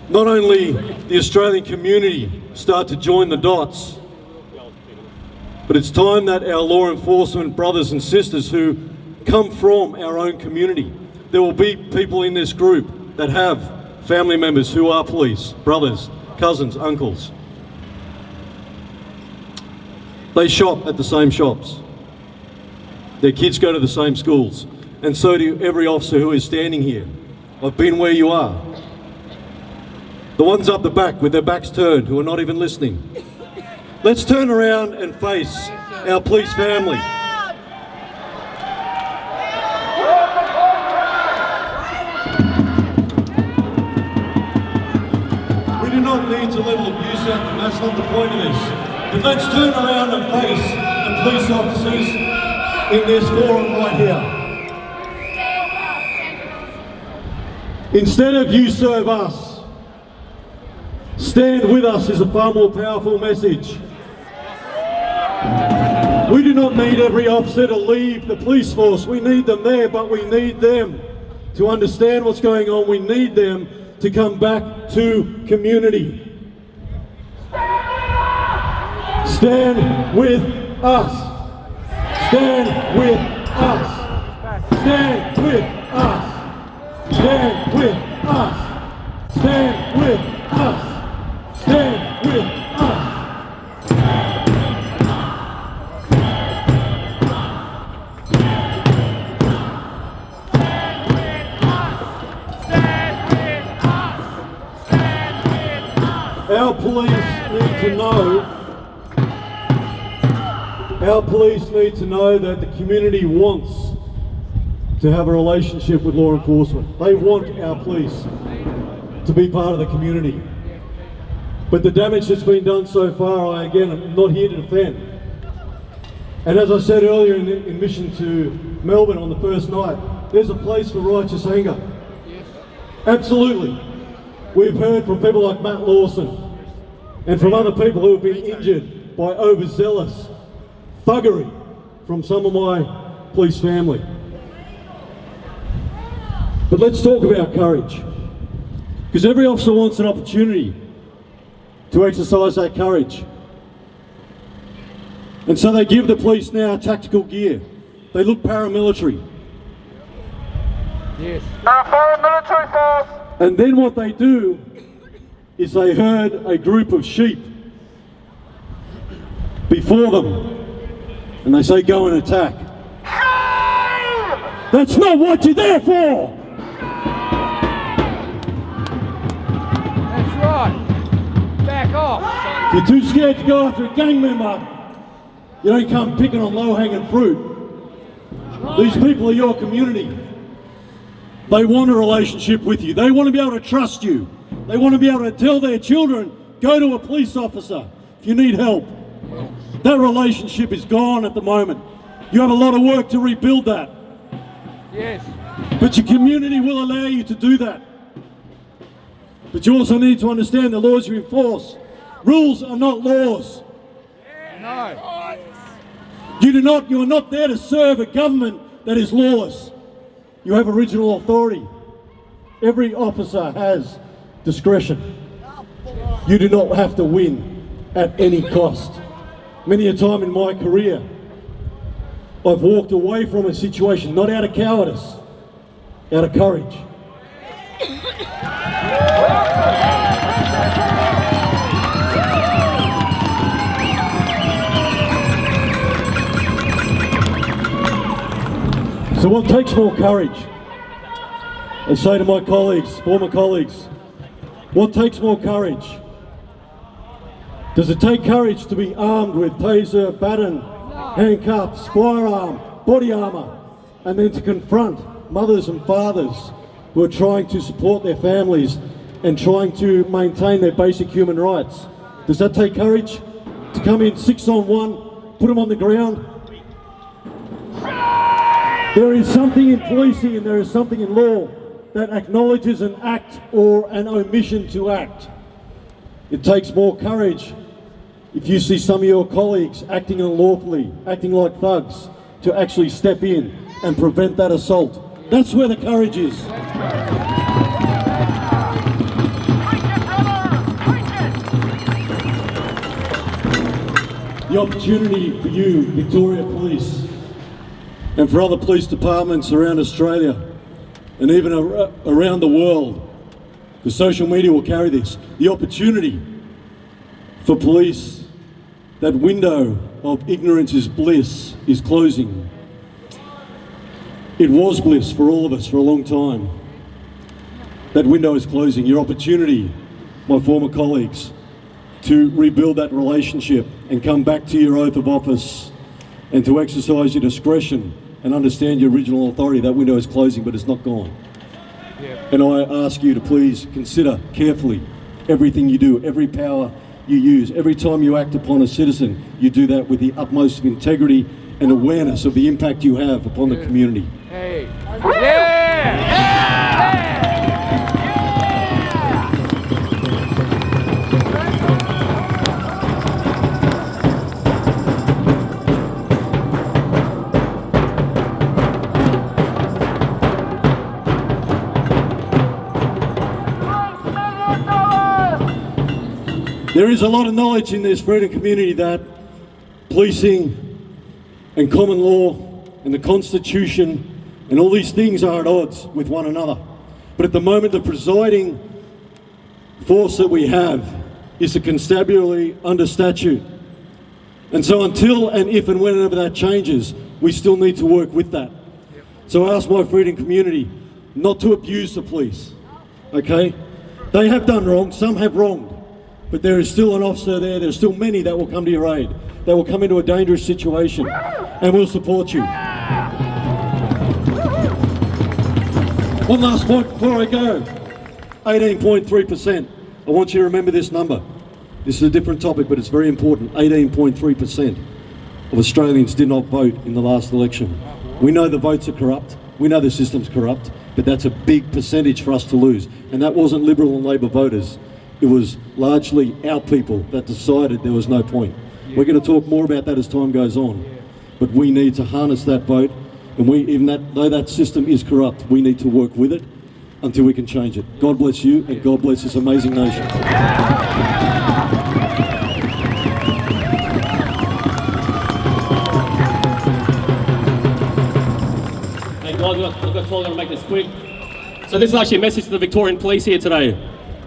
N: not only the Australian community start to join the dots, but it's time that our law enforcement brothers and sisters who come from our own community, there will be people in this group that have family members who are police, brothers, cousins, uncles. They shop at the same shops. Their kids go to the same schools. And so do every officer who is standing here. I've been where you are. The ones up the back with their backs turned who are not even listening. Let's turn around and face our police family. We do not need to level abuse at them, that's not the point of this. But let's turn around and face the police officers in this forum right here. Instead of you serve us, stand with us is a far more powerful message. We do not need every officer to leave the police force. We need them there, but we need them to understand what's going on. We need them to come back to community. Stand with us. Stand with us. Stand with us. Stand with us. Stand with us. Stand with us. Our police need to know. Our police need to know that the community wants to have a relationship with law enforcement. They want our police to be part of the community. But the damage that's been done so far, I again am not here to defend. And as I said earlier in mission to Melbourne on the first night, there's a place for righteous anger. Absolutely. We've heard from people like Matt Lawson and from other people who have been injured by overzealous thuggery from some of my police family. But let's talk about courage. Because every officer wants an opportunity to exercise that courage. And so they give the police now tactical gear. They look paramilitary.
L: Yes.
H: Paramilitary force.
N: And then what they do is they herd a group of sheep before them. And they say, go and attack. That's not what you're there for!
L: That's right. Back off.
N: If you're too scared to go after a gang member, you don't come picking on low-hanging fruit. These people are your community. They want a relationship with you. They want to be able to trust you. They want to be able to tell their children, go to a police officer if you need help. That relationship is gone at the moment. You have a lot of work to rebuild that.
L: Yes.
N: But your community will allow you to do that. But you also need to understand the laws you enforce. Rules are not laws.
L: No.
N: You are not there to serve a government that is lawless. You have original authority. Every officer has discretion. You do not have to win at any cost. Many a time in my career, I've walked away from a situation, not out of cowardice, out of courage. So what takes more courage? I say to my colleagues, former colleagues, what takes more courage? Does it take courage to be armed with taser, baton, handcuffs, firearm, body armour, and then to confront mothers and fathers who are trying to support their families and trying to maintain their basic human rights? Does that take courage? To come in 6-on-1, put them on the ground? There is something in policing and there is something in law that acknowledges an act or an omission to act. It takes more courage if you see some of your colleagues acting unlawfully, acting like thugs, to actually step in and prevent that assault. That's where the courage is. The opportunity for you, Victoria Police, and for other police departments around Australia and even around the world, because social media will carry this, the opportunity for police, that window of ignorance is bliss, is closing. It was bliss for all of us for a long time. That window is closing. Your opportunity, my former colleagues, to rebuild that relationship and come back to your oath of office and to exercise your discretion and understand your original authority, that window is closing, but it's not gone.
L: Yeah.
N: And I ask you to please consider carefully everything you do, every power you use. Every time you act upon a citizen, you do that with the utmost of integrity and awareness of the impact you have upon the community.
L: Hey. Yeah!
N: There is a lot of knowledge in this freedom community that policing and common law and the Constitution and all these things are at odds with one another. But at the moment, the presiding force that we have is the constabulary under statute. And so until and if and whenever that changes, we still need to work with that. So I ask my freedom community not to abuse the police, okay? They have done wrong, some have wronged. But there is still an officer there, there's still many that will come to your aid, that will come into a dangerous situation, and will support you. One last point before I go. 18.3%. I want you to remember this number. This is a different topic, but it's very important. 18.3% of Australians did not vote in the last election. We know the votes are corrupt. We know the system's corrupt, but that's a big percentage for us to lose. And that wasn't Liberal and Labor voters. It was largely our people that decided there was no point. We're going to talk more about that as time goes on. But we need to harness that vote, and though that system is corrupt, we need to work with it until we can change it. God bless you, and God bless this amazing nation.
A: Hey guys, I've got told I'm going to make this quick. So this is actually a message to the Victorian police here today.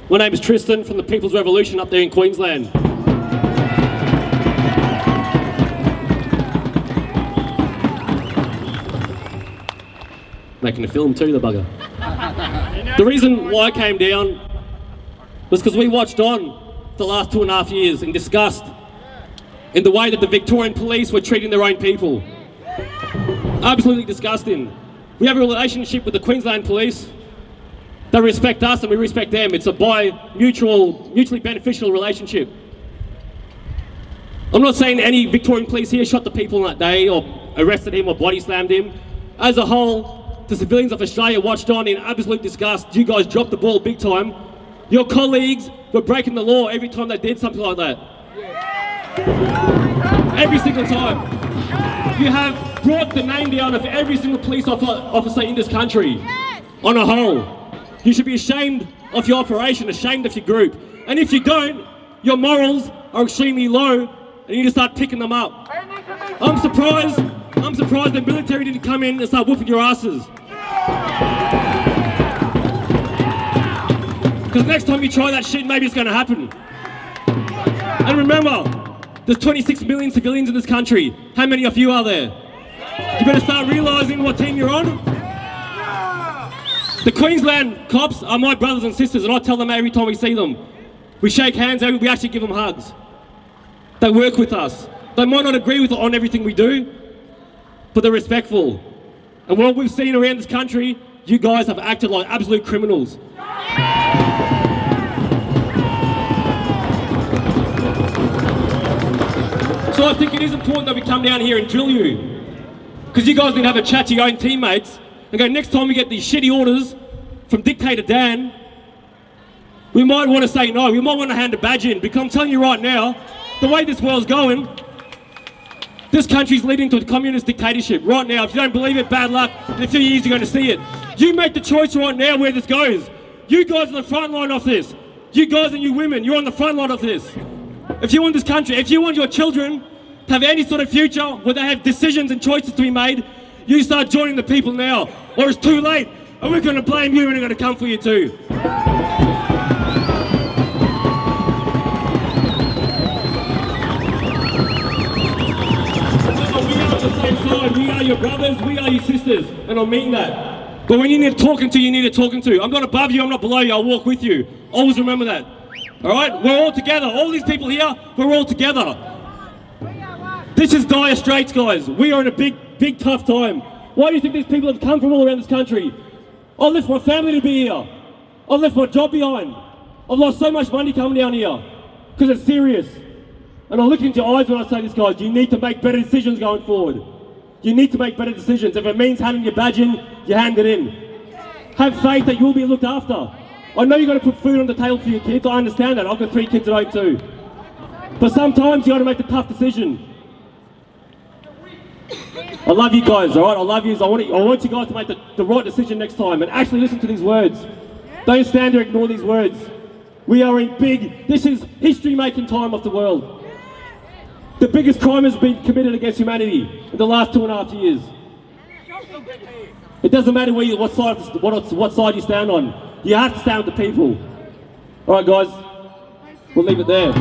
A: My name is Tristan from the People's Revolution up there in Queensland. Making a film too, the bugger. The reason why I came down was because we watched on the last 2.5 years in disgust in the way that the Victorian police were treating their own people. Absolutely disgusting. We have a relationship with the Queensland police. They respect us and we respect them. It's a mutually beneficial relationship. I'm not saying any Victorian police here shot the people on that day or arrested him or body slammed him. As a whole, the civilians of Australia watched on in absolute disgust. You guys dropped the ball big time. Your colleagues were breaking the law every time they did something like that. Every single time. You have brought the name down of every single police officer in this country on a whole. You should be ashamed of your operation, ashamed of your group. And if you don't, your morals are extremely low and you need to start picking them up. I'm surprised the military didn't come in and start whooping your asses. Because next time you try that shit, maybe it's going to happen. And remember, there's 26 million civilians in this country. How many of you are there? You better start realising what team you're on. The Queensland cops are my brothers and sisters, and I tell them every time we see them. We shake hands, we actually give them hugs. They work with us. They might not agree with on everything we do, but they're respectful. And what we've seen around this country, you guys have acted like absolute criminals. So I think it is important that we come down here and drill you. Because you guys need to have a chat to your own teammates and go, next time we get these shitty orders from Dictator Dan, we might want to say no, we might want to hand a badge in. Because I'm telling you right now, the way this world's going, this country's leading to a communist dictatorship right now. If you don't believe it, bad luck. In a few years you're going to see it. You make the choice right now where this goes. You guys are the front line of this. You guys and you women, you're on the front line of this. If you want this country, if you want your children to have any sort of future where they have decisions and choices to be made, you start joining the people now, or it's too late, and we're going to blame you and we're going to come for you too. We are your brothers, we are your sisters, and I mean that. But when you need talking to, you need talking to. I'm not above you, I'm not below you, I'll walk with you. Always remember that. Alright? We're all together. All these people here, we're all together. This is dire straits, guys. We are in a big tough time. Why do you think these people have come from all around this country? I left my family to be here. I left my job behind. I've lost so much money coming down here. Because it's serious. And I look into your eyes when I say this, guys. You need to make better decisions going forward. You need to make better decisions. If it means handing your badge in, you hand it in. Have faith that you'll be looked after. I know you've got to put food on the table for your kids. I understand that. I've got 3 kids at home too. But sometimes you got to make the tough decision. I love you guys, alright? I love you. I want you guys to make the right decision next time and actually listen to these words. Don't stand there and ignore these words. We are in this is history-making time of the world. The biggest crime has been committed against humanity in the last 2.5 years. It doesn't matter what side you stand on. You have to stand with the people. Alright guys, we'll leave it there.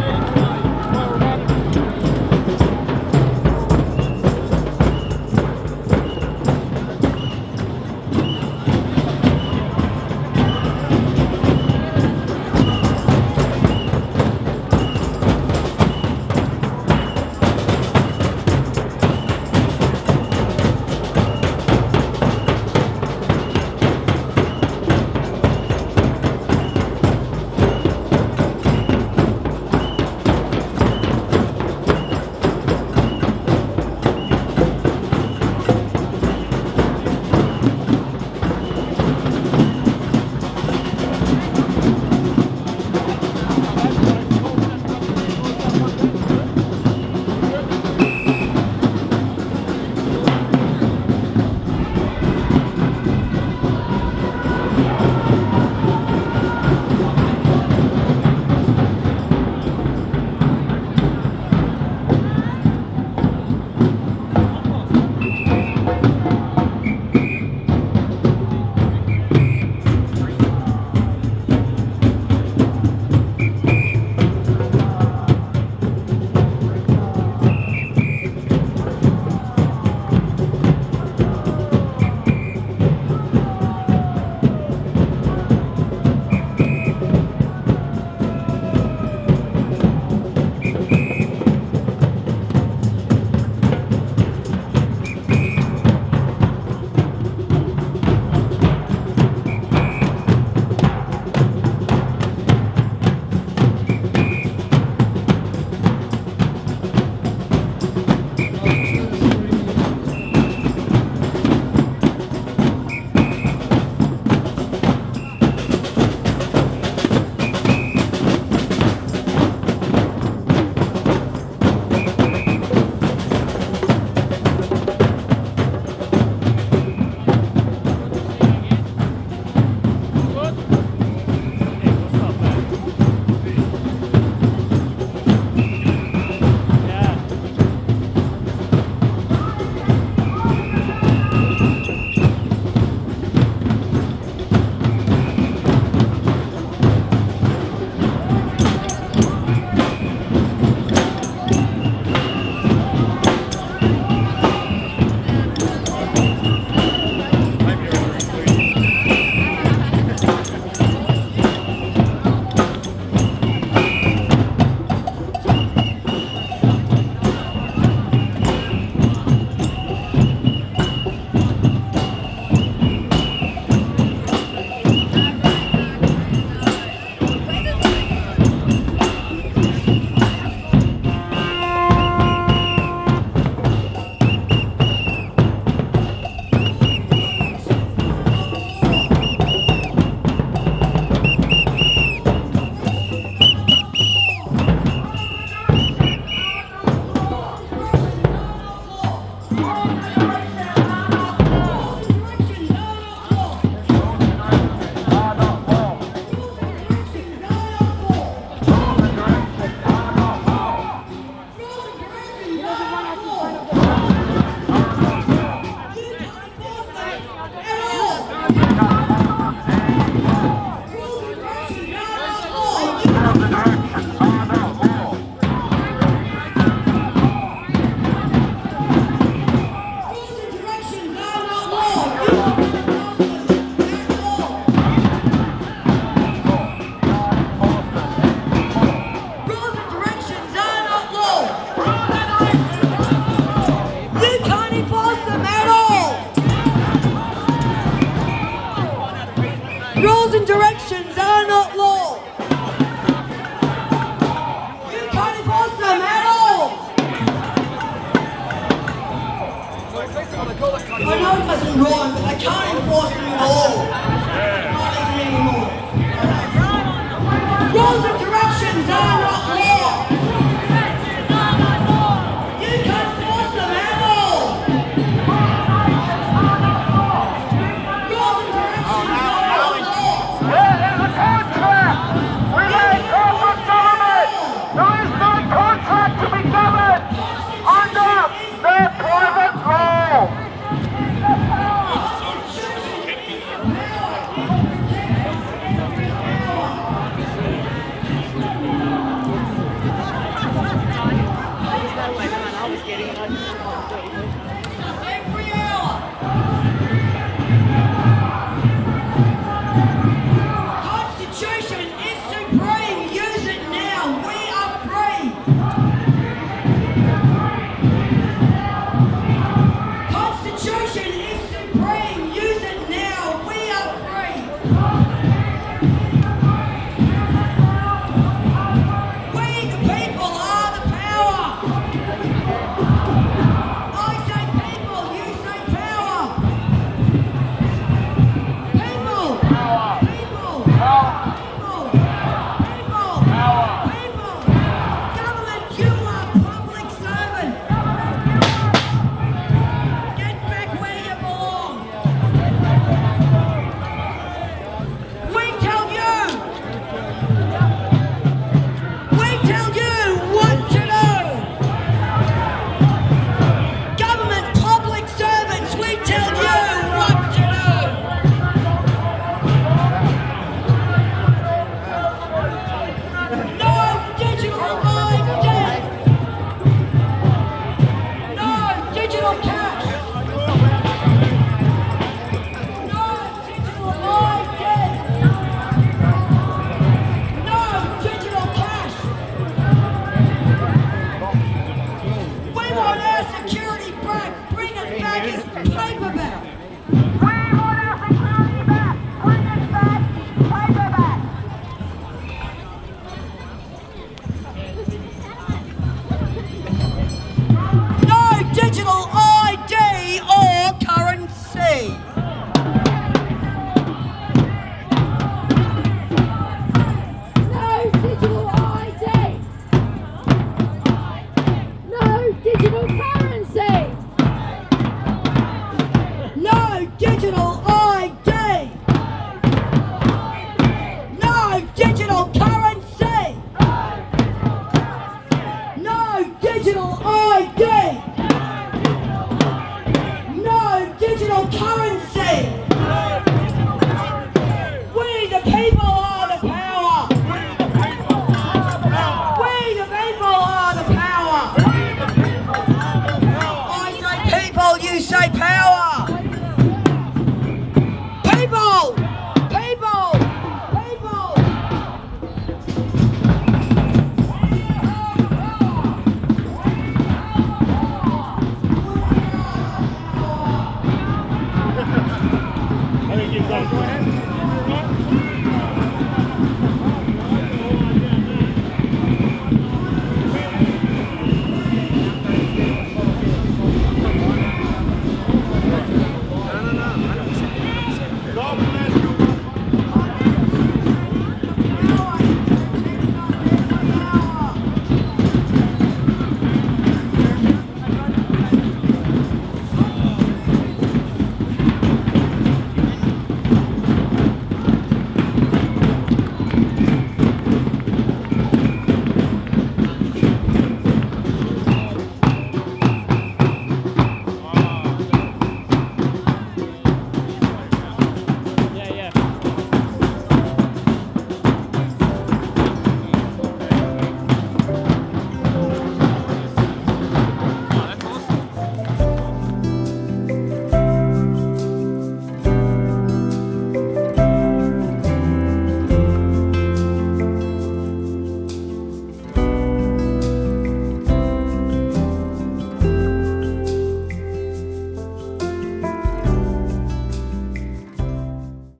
B: know it doesn't rhyme, but they can't enforce them at all.